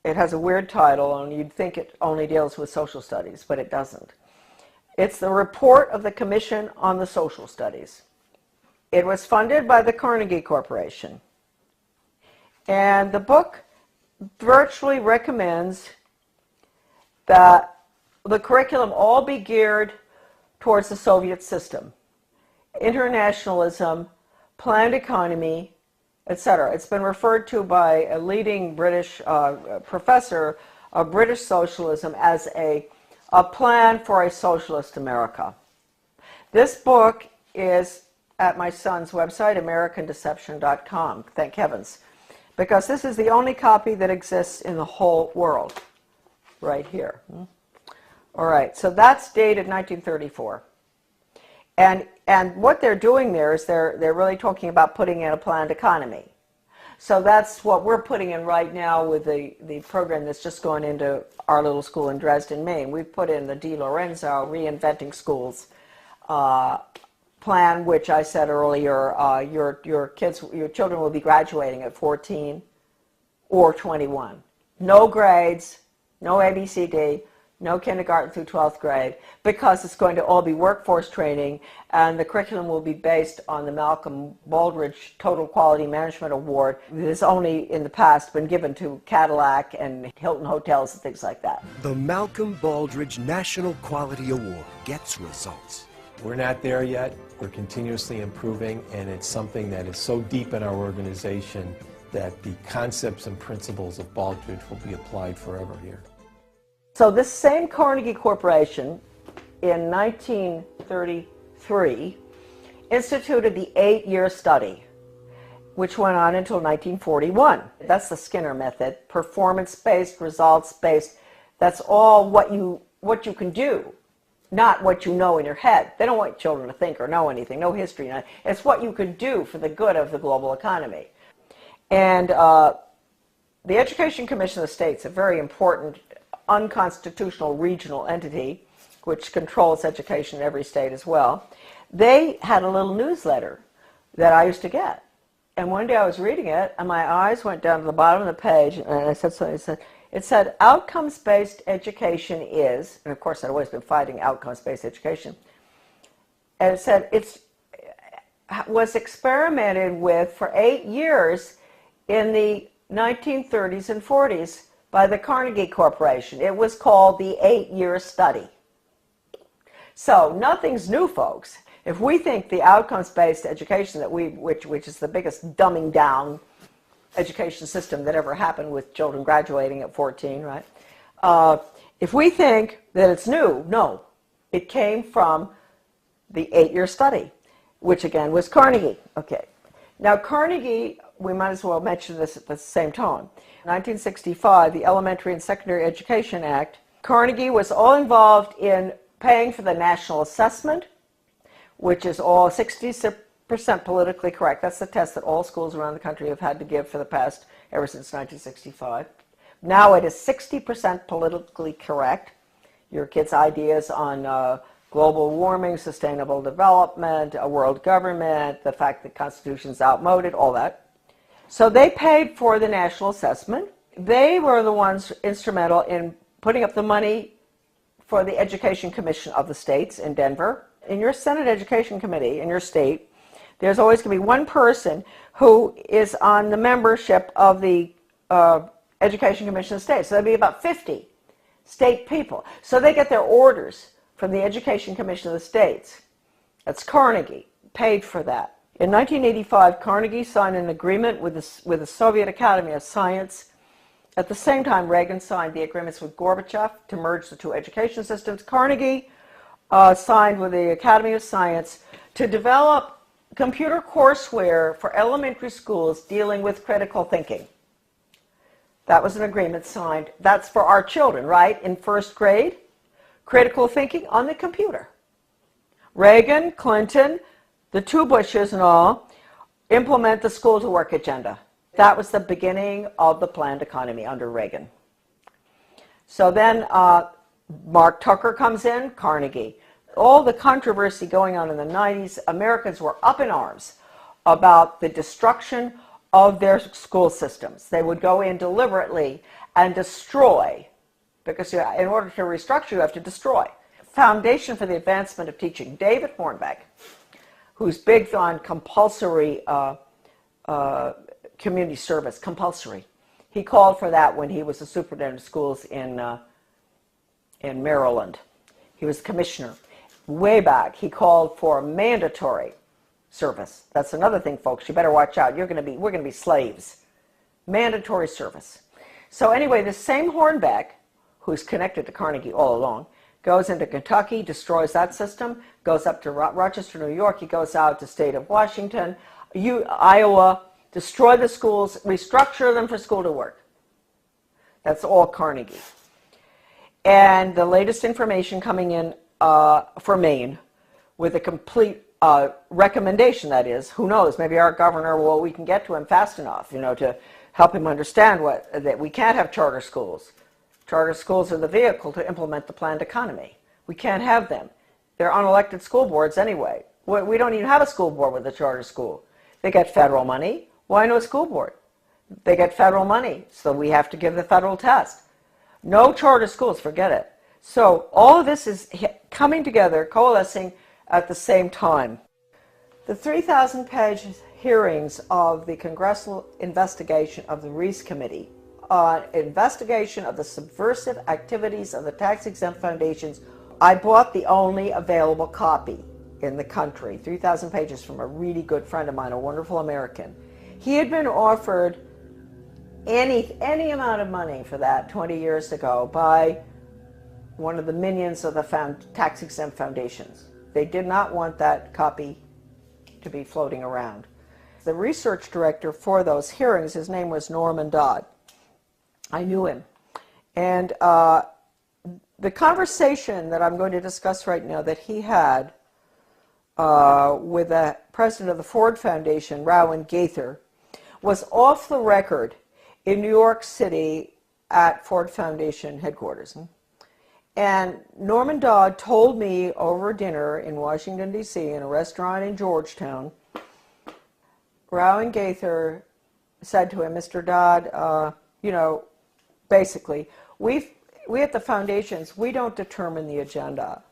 it has a weird title, and you'd think it only deals with social studies, but it doesn't. It's the report of the Commission on the Social Studies. It was funded by the Carnegie Corporation, and the book virtually recommends that the curriculum all be geared towards the Soviet system, internationalism, planned economy, etc. It's been referred to by a leading British professor of British socialism as a plan for a socialist America. This book is at my son's website, AmericanDeception.com, thank heavens, because this is the only copy that exists in the whole world, right here. All right, so that's dated 1934. And And what they're doing there is they're really talking about putting in a planned economy. So that's what we're putting in right now with the program that's just gone into our little school in Dresden, Maine. We've put in the Di Lorenzo Reinventing Schools plan, which I said earlier, your children will be graduating at 14 or 21. No grades, no ABCD, no kindergarten through 12th grade, because it's going to all be workforce training, and the curriculum will be based on the Malcolm Baldrige Total Quality Management Award that has only in the past been given to Cadillac and Hilton Hotels and things like that. The Malcolm Baldrige National Quality Award gets results. We're not there yet. We're continuously improving, and it's something that is so deep in our organization that the concepts and principles of Baldrige will be applied forever here. So this same Carnegie Corporation in 1933 instituted the 8-year study, which went on until 1941. That's the Skinner method, performance-based, results-based. That's all what you can do, not what you know in your head. They don't want children to think or know anything, no history. It's what you can do for the good of the global economy. And the Education Commission of the States, a very important unconstitutional regional entity which controls education in every state as well, they had a little newsletter that I used to get. And one day I was reading it, and my eyes went down to the bottom of the page, and I said something. It said, outcomes-based education is, and of course I'd always been fighting outcomes-based education, and it said it was experimented with for 8 years in the 1930s and 40s by the Carnegie Corporation. It was called the 8-year study. So nothing's new, folks. If we think the outcomes-based education that which is the biggest dumbing down education system that ever happened with children graduating at 14, right? If we think that it's new, no. It came from the 8-year study, which again was Carnegie. Okay. Now Carnegie, we might as well mention this at the same time. 1965, the Elementary and Secondary Education Act, Carnegie was all involved in paying for the national assessment, which is all 60% politically correct. That's the test that all schools around the country have had to give for the past, ever since 1965. Now it is 60% politically correct. Your kids' ideas on global warming, sustainable development, a world government, the fact that the Constitution's outmoded, all that. So they paid for the national assessment. They were the ones instrumental in putting up the money for the Education Commission of the states in Denver. In your Senate Education Committee in your state, there's always going to be one person who is on the membership of the Education Commission of the states. So there'll be about 50 state people. So they get their orders from the Education Commission of the states. That's Carnegie, paid for that. In 1985, Carnegie signed an agreement with the Soviet Academy of Science. At the same time, Reagan signed the agreements with Gorbachev to merge the two education systems. Carnegie signed with the Academy of Science to develop computer courseware for elementary schools dealing with critical thinking. That was an agreement signed. That's for our children, right? In first grade, critical thinking on the computer. Reagan, Clinton, the two Bushes and all, implement the school to work agenda. That was the beginning of the planned economy under Reagan. So then Mark Tucker comes in, Carnegie. All the controversy going on in the 90s, Americans were up in arms about the destruction of their school systems. They would go in deliberately and destroy, because in order to restructure, you have to destroy. Foundation for the Advancement of Teaching, David Hornbeck, who's big on compulsory community service, compulsory. He called for that when he was the superintendent of schools in Maryland. He was commissioner. Way back, he called for mandatory service. That's another thing, folks. You better watch out. We're going to be slaves. Mandatory service. So anyway, the same Hornbeck, who's connected to Carnegie all along, goes into Kentucky, destroys that system, goes up to Rochester, New York. He goes out to state of Washington, Iowa, destroy the schools, restructure them for school to work. That's all Carnegie. And the latest information coming in for Maine with a complete recommendation, that is. Who knows? Maybe our governor, well, we can get to him fast enough, to help him understand that we can't have charter schools. Charter schools are the vehicle to implement the planned economy. We can't have them. They're unelected school boards anyway. We don't even have a school board with a charter school. They get federal money. Why no school board? They get federal money, so we have to give the federal test. No charter schools, forget it. So all of this is coming together, coalescing at the same time. The 3,000-page hearings of the congressional investigation of the Reese Committee on investigation of the subversive activities of the tax-exempt foundations, I bought the only available copy in the country, 3,000 pages, from a really good friend of mine, a wonderful American. He had been offered any amount of money for that 20 years ago by one of the minions of the tax-exempt foundations. They did not want that copy to be floating around. The research director for those hearings, his name was Norman Dodd. I knew him. And the conversation that I'm going to discuss right now that he had with the president of the Ford Foundation, Rowan Gaither, was off the record in New York City at Ford Foundation headquarters. And Norman Dodd told me over dinner in Washington, D.C., in a restaurant in Georgetown, Rowan Gaither said to him, Mr. Dodd, basically, we at the foundations, we don't determine the agenda.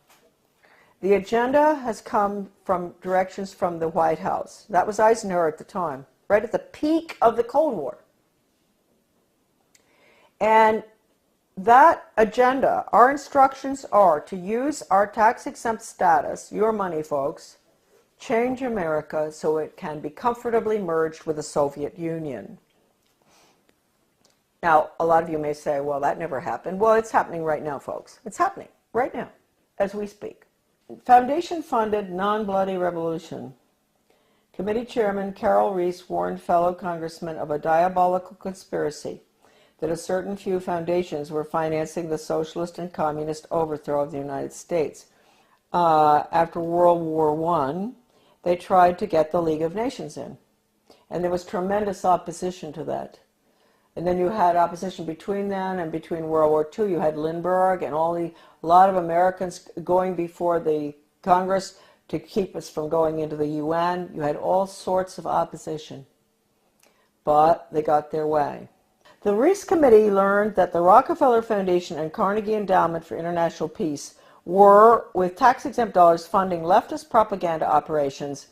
The agenda has come from directions from the White House. That was Eisenhower at the time, right at the peak of the Cold War. And that agenda, our instructions are to use our tax-exempt status, your money, folks, change America so it can be comfortably merged with the Soviet Union. Now, a lot of you may say, well, that never happened. Well, it's happening right now, folks. It's happening right now, as we speak. Foundation-funded non-bloody revolution. Committee Chairman Carol Reese warned fellow congressmen of a diabolical conspiracy that a certain few foundations were financing the socialist and communist overthrow of the United States. After World War I, they tried to get the League of Nations in. And there was tremendous opposition to that. And then you had opposition between then and between World War II. You had Lindbergh and a lot of Americans going before the Congress to keep us from going into the UN. You had all sorts of opposition. But they got their way. The Reese Committee learned that the Rockefeller Foundation and Carnegie Endowment for International Peace were, with tax-exempt dollars, funding leftist propaganda operations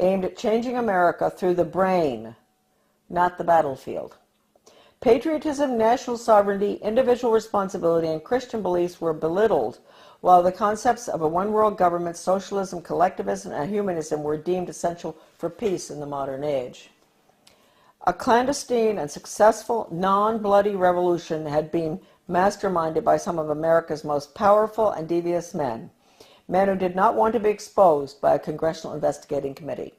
aimed at changing America through the brain, not the battlefield. Patriotism, national sovereignty, individual responsibility, and Christian beliefs were belittled, while the concepts of a one-world government, socialism, collectivism, and humanism were deemed essential for peace in the modern age. A clandestine and successful non-bloody revolution had been masterminded by some of America's most powerful and devious men who did not want to be exposed by a congressional investigating committee.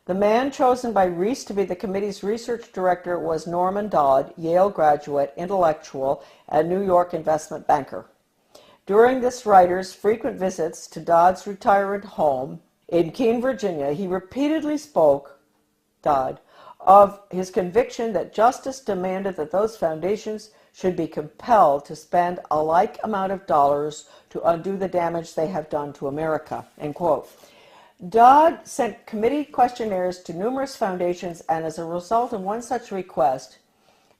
The man chosen by Reese to be the committee's research director was Norman Dodd, Yale graduate, intellectual, and New York investment banker. During this writer's frequent visits to Dodd's retirement home in Keene, Virginia, he repeatedly spoke, Dodd, of his conviction that justice demanded that those foundations should be compelled to spend a like amount of dollars to undo the damage they have done to America, end quote. Dodd sent committee questionnaires to numerous foundations, and as a result of one such request,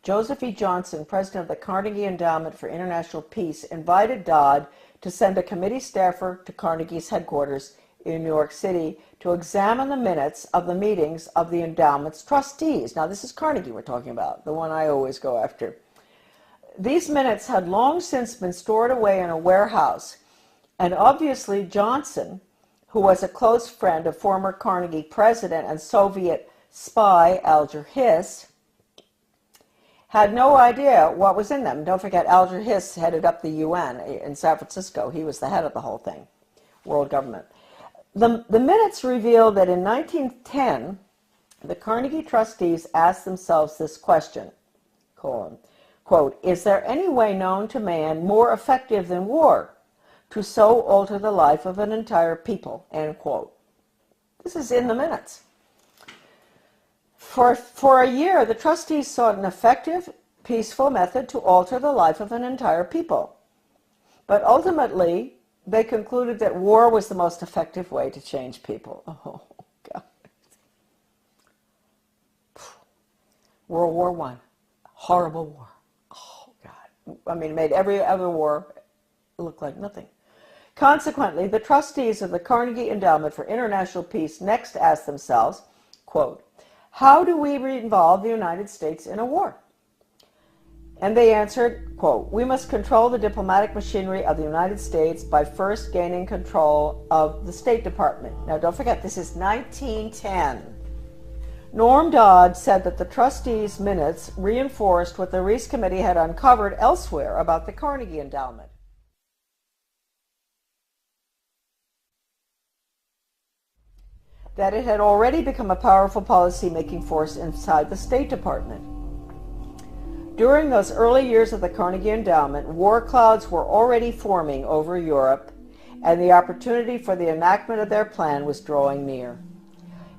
Joseph E. Johnson, president of the Carnegie Endowment for International Peace, invited Dodd to send a committee staffer to Carnegie's headquarters in New York City to examine the minutes of the meetings of the endowment's trustees. Now, this is Carnegie we're talking about, the one I always go after. These minutes had long since been stored away in a warehouse, and obviously Johnson, who was a close friend of former Carnegie president and Soviet spy Alger Hiss, had no idea what was in them. Don't forget, Alger Hiss headed up the UN in San Francisco. He was the head of the whole thing, world government. The minutes reveal that in 1910, the Carnegie trustees asked themselves this question, quote, is there any way known to man more effective than war to so alter the life of an entire people, end quote. This is in the minutes. For a year, the trustees sought an effective, peaceful method to alter the life of an entire people. But ultimately, they concluded that war was the most effective way to change people. Oh, God. World War I. Horrible war. Oh, God. I mean, it made every other war look like nothing. Consequently, the trustees of the Carnegie Endowment for International Peace next asked themselves, quote, how do we involve the United States in a war? And they answered, quote, we must control the diplomatic machinery of the United States by first gaining control of the State Department. Now, don't forget, this is 1910. Norm Dodd said that the trustees' minutes reinforced what the Reese Committee had uncovered elsewhere about the Carnegie Endowment. That it had already become a powerful policy-making force inside the State Department. During those early years of the Carnegie Endowment, war clouds were already forming over Europe, and the opportunity for the enactment of their plan was drawing near.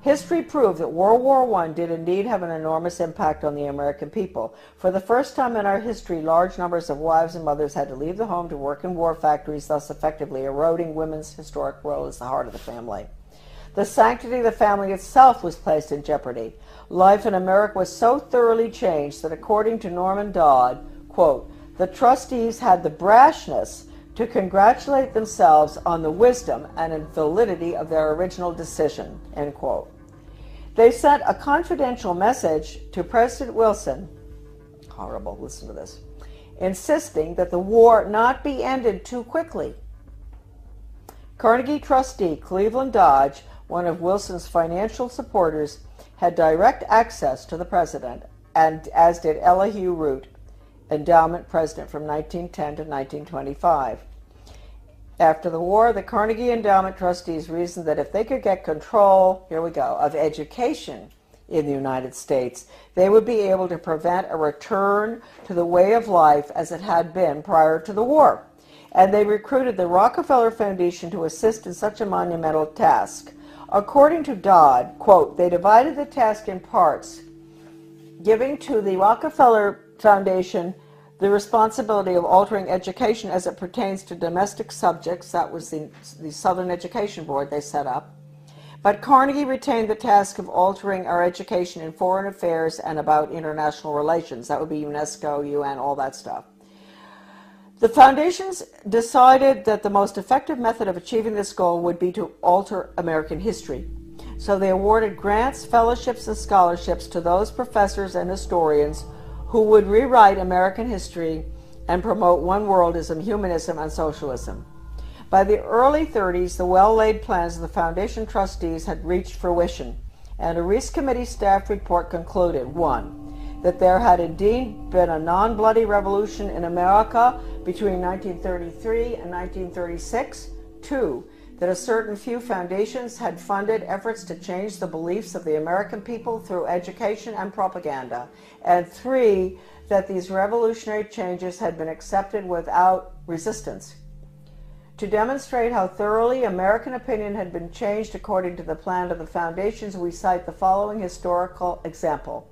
History proved that World War I did indeed have an enormous impact on the American people. For the first time in our history, large numbers of wives and mothers had to leave the home to work in war factories, thus effectively eroding women's historic role as the heart of the family. The sanctity of the family itself was placed in jeopardy. Life in America was so thoroughly changed that, according to Norman Dodd, quote, the trustees had the brashness to congratulate themselves on the wisdom and validity of their original decision, end quote. They sent a confidential message to President Wilson, horrible, listen to this, insisting that the war not be ended too quickly. Carnegie trustee Cleveland Dodge, one of Wilson's financial supporters, had direct access to the president, and as did Elihu Root, endowment president from 1910 to 1925. After the war, the Carnegie Endowment trustees reasoned that if they could get control, here we go, of education in the United States, they would be able to prevent a return to the way of life as it had been prior to the war. And they recruited the Rockefeller Foundation to assist in such a monumental task. According to Dodd, quote, they divided the task in parts, giving to the Rockefeller Foundation the responsibility of altering education as it pertains to domestic subjects. That was the Southern Education Board they set up. But Carnegie retained the task of altering our education in foreign affairs and about international relations. That would be UNESCO, UN, all that stuff. The foundations decided that the most effective method of achieving this goal would be to alter American history. So they awarded grants, fellowships, and scholarships to those professors and historians who would rewrite American history and promote one-worldism, humanism, and socialism. By the early 30s, the well-laid plans of the foundation trustees had reached fruition, and a Reese Committee staff report concluded, 1, that there had indeed been a non-bloody revolution in America between 1933 and 1936, 2, that a certain few foundations had funded efforts to change the beliefs of the American people through education and propaganda, and 3, that these revolutionary changes had been accepted without resistance. To demonstrate how thoroughly American opinion had been changed according to the plan of the foundations, we cite the following historical example.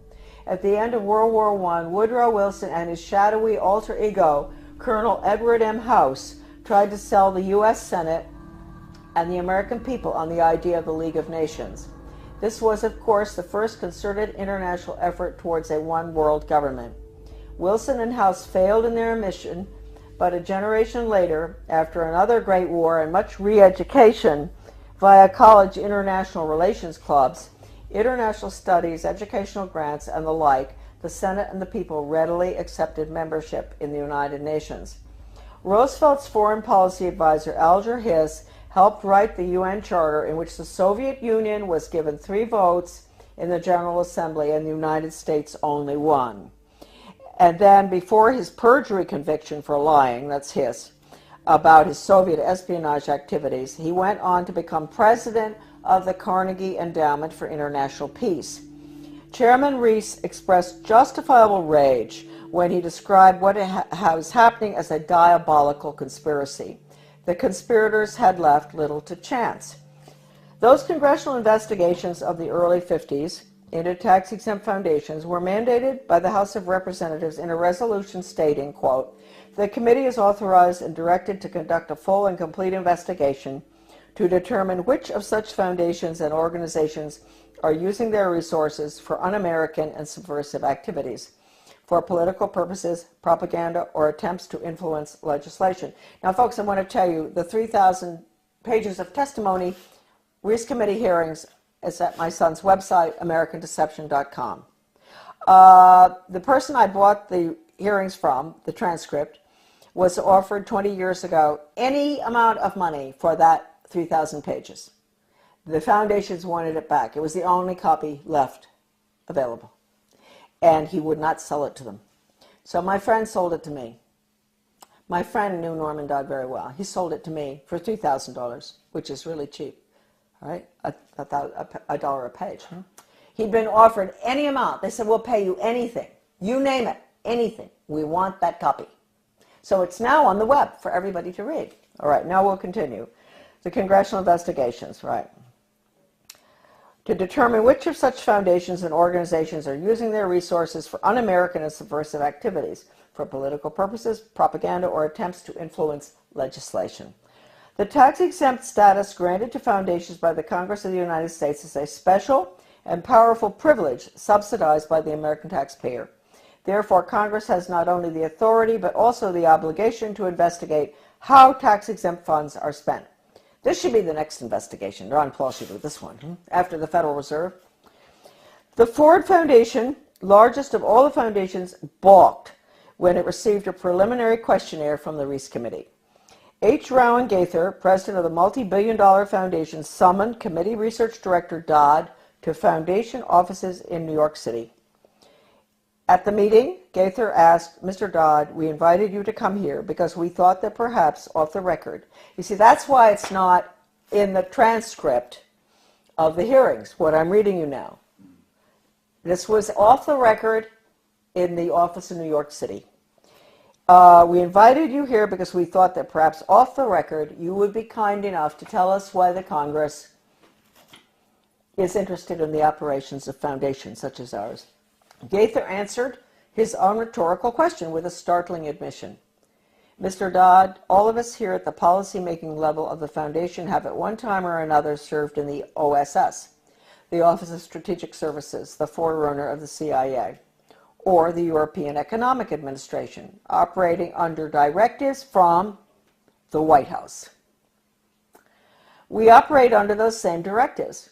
At the end of World War I, Woodrow Wilson and his shadowy alter ego, Colonel Edward M. House, tried to sell the U.S. Senate and the American people on the idea of the League of Nations. This was, of course, the first concerted international effort towards a one-world government. Wilson and House failed in their mission, but a generation later, after another great war and much re-education via college international relations clubs, international studies, educational grants, and the like, the Senate and the people readily accepted membership in the United Nations. Roosevelt's foreign policy advisor, Alger Hiss, helped write the UN Charter, in which the Soviet Union was given 3 votes in the General Assembly and the United States only 1. And then, before his perjury conviction for lying, that's Hiss, about his Soviet espionage activities, he went on to become president of the Carnegie Endowment for International Peace. Chairman Reese expressed justifiable rage when he described what was happening as a diabolical conspiracy. The conspirators had left little to chance. Those congressional investigations of the early 50s into tax-exempt foundations were mandated by the House of Representatives in a resolution stating, quote, "The committee is authorized and directed to conduct a full and complete investigation to determine which of such foundations and organizations are using their resources for un-American and subversive activities, for political purposes, propaganda, or attempts to influence legislation." Now, folks, I want to tell you the 3,000 pages of testimony, Reese Committee hearings, is at my son's website, AmericanDeception.com. The person I bought the hearings from, the transcript, was offered 20 years ago any amount of money for that 3,000 pages. The foundations wanted it back. It was the only copy left available. And he would not sell it to them. So my friend sold it to me. My friend knew Norman Dodd very well. He sold it to me for $3,000, which is really cheap. All right, a dollar a page. He'd been offered any amount. They said, "We'll pay you anything. You name it, anything. We want that copy." So it's now on the web for everybody to read. All right, now we'll continue. The congressional investigations, right. To determine which of such foundations and organizations are using their resources for un-American and subversive activities, for political purposes, propaganda, or attempts to influence legislation. The tax-exempt status granted to foundations by the Congress of the United States is a special and powerful privilege subsidized by the American taxpayer. Therefore, Congress has not only the authority but also the obligation to investigate how tax-exempt funds are spent. This should be the next investigation. Ron Paul should do this one, after the Federal Reserve. The Ford Foundation, largest of all the foundations, balked when it received a preliminary questionnaire from the Reese Committee. H. Rowan Gaither, president of the multi-billion-dollar foundation, summoned Committee Research Director Dodd to foundation offices in New York City. At the meeting, Gaither asked, "Mr. Dodd, we invited you to come here because we thought that perhaps off the record." You see, that's why it's not in the transcript of the hearings, what I'm reading you now. This was off the record in the office in New York City. "We invited you here because we thought that perhaps off the record you would be kind enough to tell us why the Congress is interested in the operations of foundations such as ours." Gaither answered his own rhetorical question with a startling admission. "Mr. Dodd, all of us here at the policy-making level of the foundation have at one time or another served in the OSS, the Office of Strategic Services, the forerunner of the CIA, or the European Economic Administration, operating under directives from the White House. We operate under those same directives.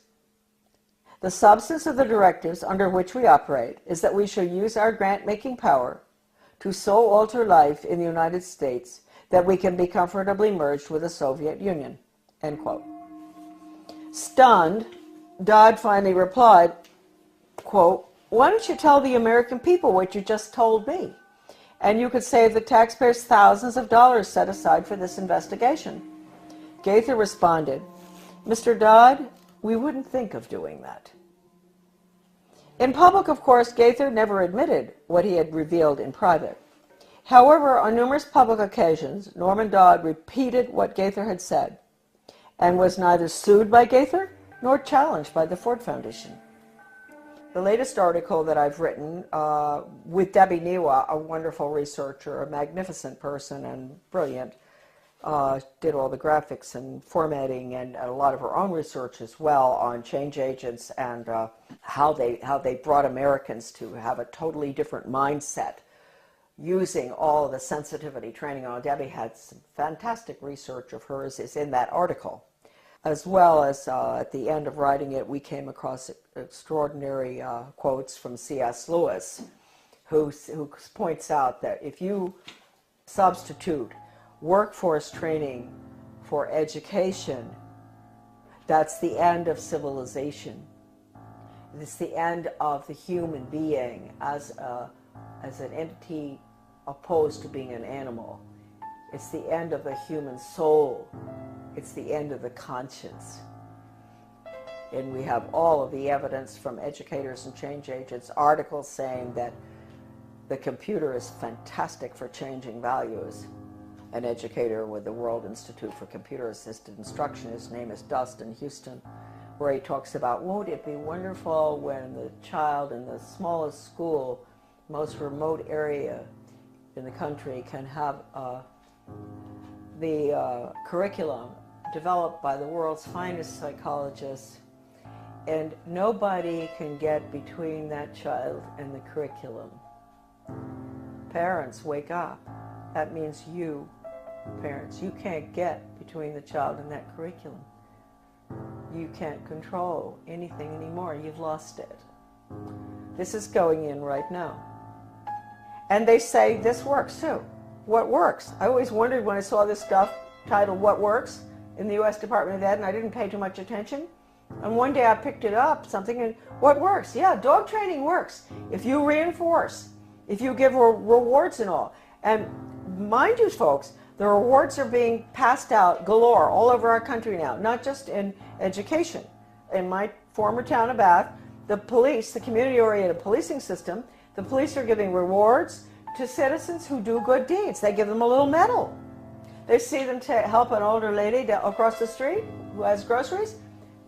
The substance of the directives under which we operate is that we shall use our grant-making power to so alter life in the United States that we can be comfortably merged with the Soviet Union." End quote. Stunned, Dodd finally replied, quote, "Why don't you tell the American people what you just told me? And you could save the taxpayers thousands of dollars set aside for this investigation." Gaither responded, "Mr. Dodd, we wouldn't think of doing that." In public, of course, Gaither never admitted what he had revealed in private. However, on numerous public occasions, Norman Dodd repeated what Gaither had said and was neither sued by Gaither nor challenged by the Ford Foundation. The latest article that I've written with Debbie Niwa, a wonderful researcher, a magnificent person and brilliant, did all the graphics and formatting and a lot of her own research as well on change agents and how they brought Americans to have a totally different mindset using all of the sensitivity training. Debbie had some fantastic research of hers is in that article. As well as at the end of writing it, we came across extraordinary quotes from C.S. Lewis, who points out that if you substitute workforce training for education, that's the end of civilization. It's the end of the human being as an entity opposed to being an animal. It's the end of the human soul. It's the end of the conscience. And we have all of the evidence from educators and change agents, articles saying that the computer is fantastic for changing values. An educator with the World Institute for Computer Assisted Instruction, his name is Dustin Houston, where he talks about, won't it be wonderful when the child in the smallest school, most remote area in the country, can have the curriculum developed by the world's finest psychologists, and nobody can get between that child and the curriculum. Parents, wake up. That means you, parents, you can't get between the child and that curriculum. You can't control anything anymore. You've lost it. This is going in right now. And they say this works too. What works? I always wondered when I saw this stuff titled What Works in the U.S. Department of Ed, and I didn't pay too much attention. And one day I picked it up, something, and what works? Yeah, dog training works. If you reinforce, if you give rewards and all. And mind you, folks, the rewards are being passed out galore all over our country now, not just in education. In my former town of Bath, the police, the community-oriented policing system, the police are giving rewards to citizens who do good deeds. They give them a little medal. They see them help an older lady across the street who has groceries.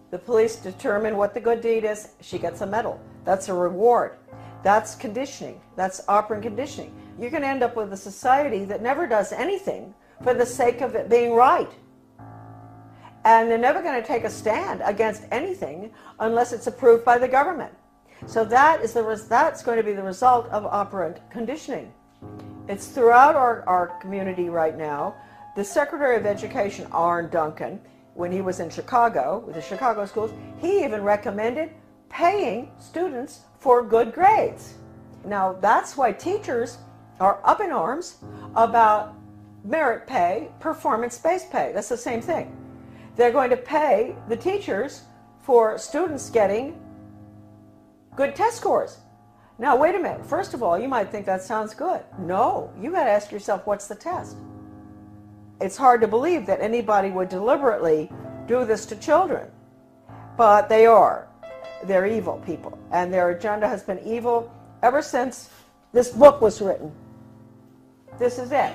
The police determine what the good deed is. She gets a medal. That's a reward. That's conditioning. That's operant conditioning. You're going to end up with a society that never does anything for the sake of it being right. And they're never going to take a stand against anything unless it's approved by the government. So that's going to be the result of operant conditioning. It's throughout our community right now. The Secretary of Education, Arne Duncan, when he was in Chicago, with the Chicago schools, he even recommended paying students for good grades. Now, that's why teachers are up in arms about merit pay, performance-based pay. That's the same thing. They're going to pay the teachers for students getting good test scores. Now, wait a minute. First of all, you might think that sounds good. No, you got to ask yourself, what's the test? It's hard to believe that anybody would deliberately do this to children, but they are. They're evil people, and their agenda has been evil ever since this book was written. This is it.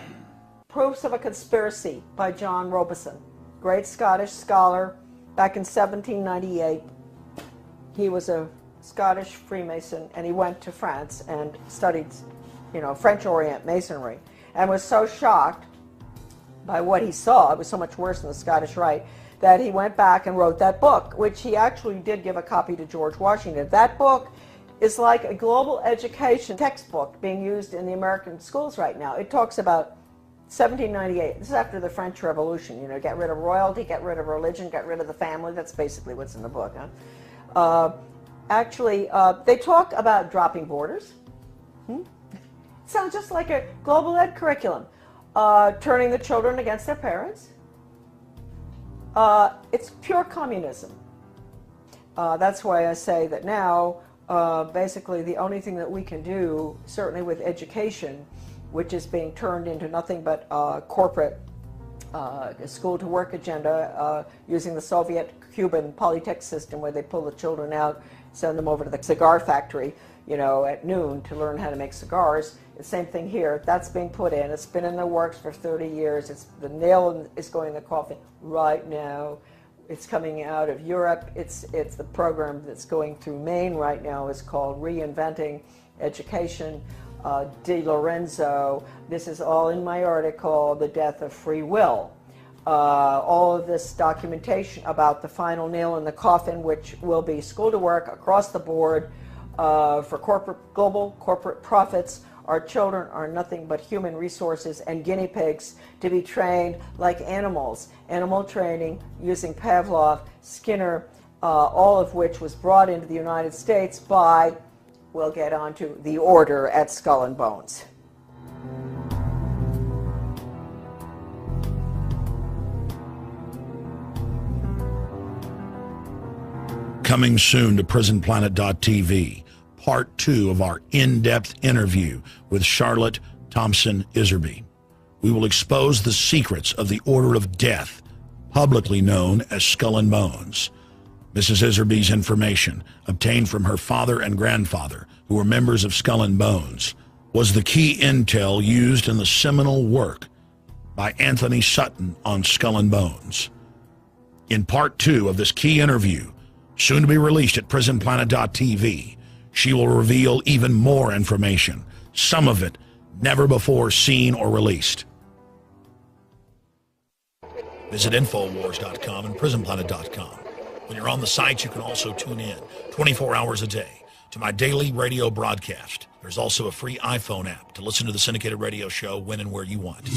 Proofs of a Conspiracy by John Robison, great Scottish scholar back in 1798. He was a Scottish Freemason, and he went to France and studied, French Orient Masonry, and was so shocked by what he saw, it was so much worse than the Scottish Rite, that he went back and wrote that book, which he actually did give a copy to George Washington. That book is like a global education textbook being used in the American schools right now. It talks about 1798. This is after the French Revolution. Get rid of royalty, get rid of religion, get rid of the family. That's basically what's in the book. They talk about dropping borders. Sounds just like a global ed curriculum. Turning the children against their parents. It's pure communism. That's why I say that now, basically, the only thing that we can do, certainly with education, which is being turned into nothing but corporate school-to-work agenda, using the Soviet-Cuban Polytech system, where they pull the children out, send them over to the cigar factory, at noon to learn how to make cigars. The same thing here. That's being put in. It's been in the works for 30 years. The nail is going in the coffin right now. It's coming out of Europe. It's the program that's going through Maine right now. It's called Reinventing Education. De Lorenzo. This is all in my article, The Death of Free Will. All of this documentation about the final nail in the coffin, which will be school to work across the board for global corporate profits. Our children are nothing but human resources and guinea pigs to be trained like animals. Animal training using Pavlov, Skinner, all of which was brought into the United States by, we'll get onto, the order at Skull and Bones. Coming soon to PrisonPlanet.tv, part 2 of our in-depth interview with Charlotte Thompson Iserby. We will expose the secrets of the Order of Death, publicly known as Skull and Bones. Mrs. Iserby's information, obtained from her father and grandfather, who were members of Skull and Bones, was the key intel used in the seminal work by Anthony Sutton on Skull and Bones. In part 2 of this key interview, Soon to be released at prisonplanet.tv, she will reveal even more information, some of it never before seen or released. Visit Infowars.com and PrisonPlanet.com. When you're on the site, you can also tune in 24 hours a day to my daily radio broadcast. There's also a free iPhone app to listen to the syndicated radio show when and where you want.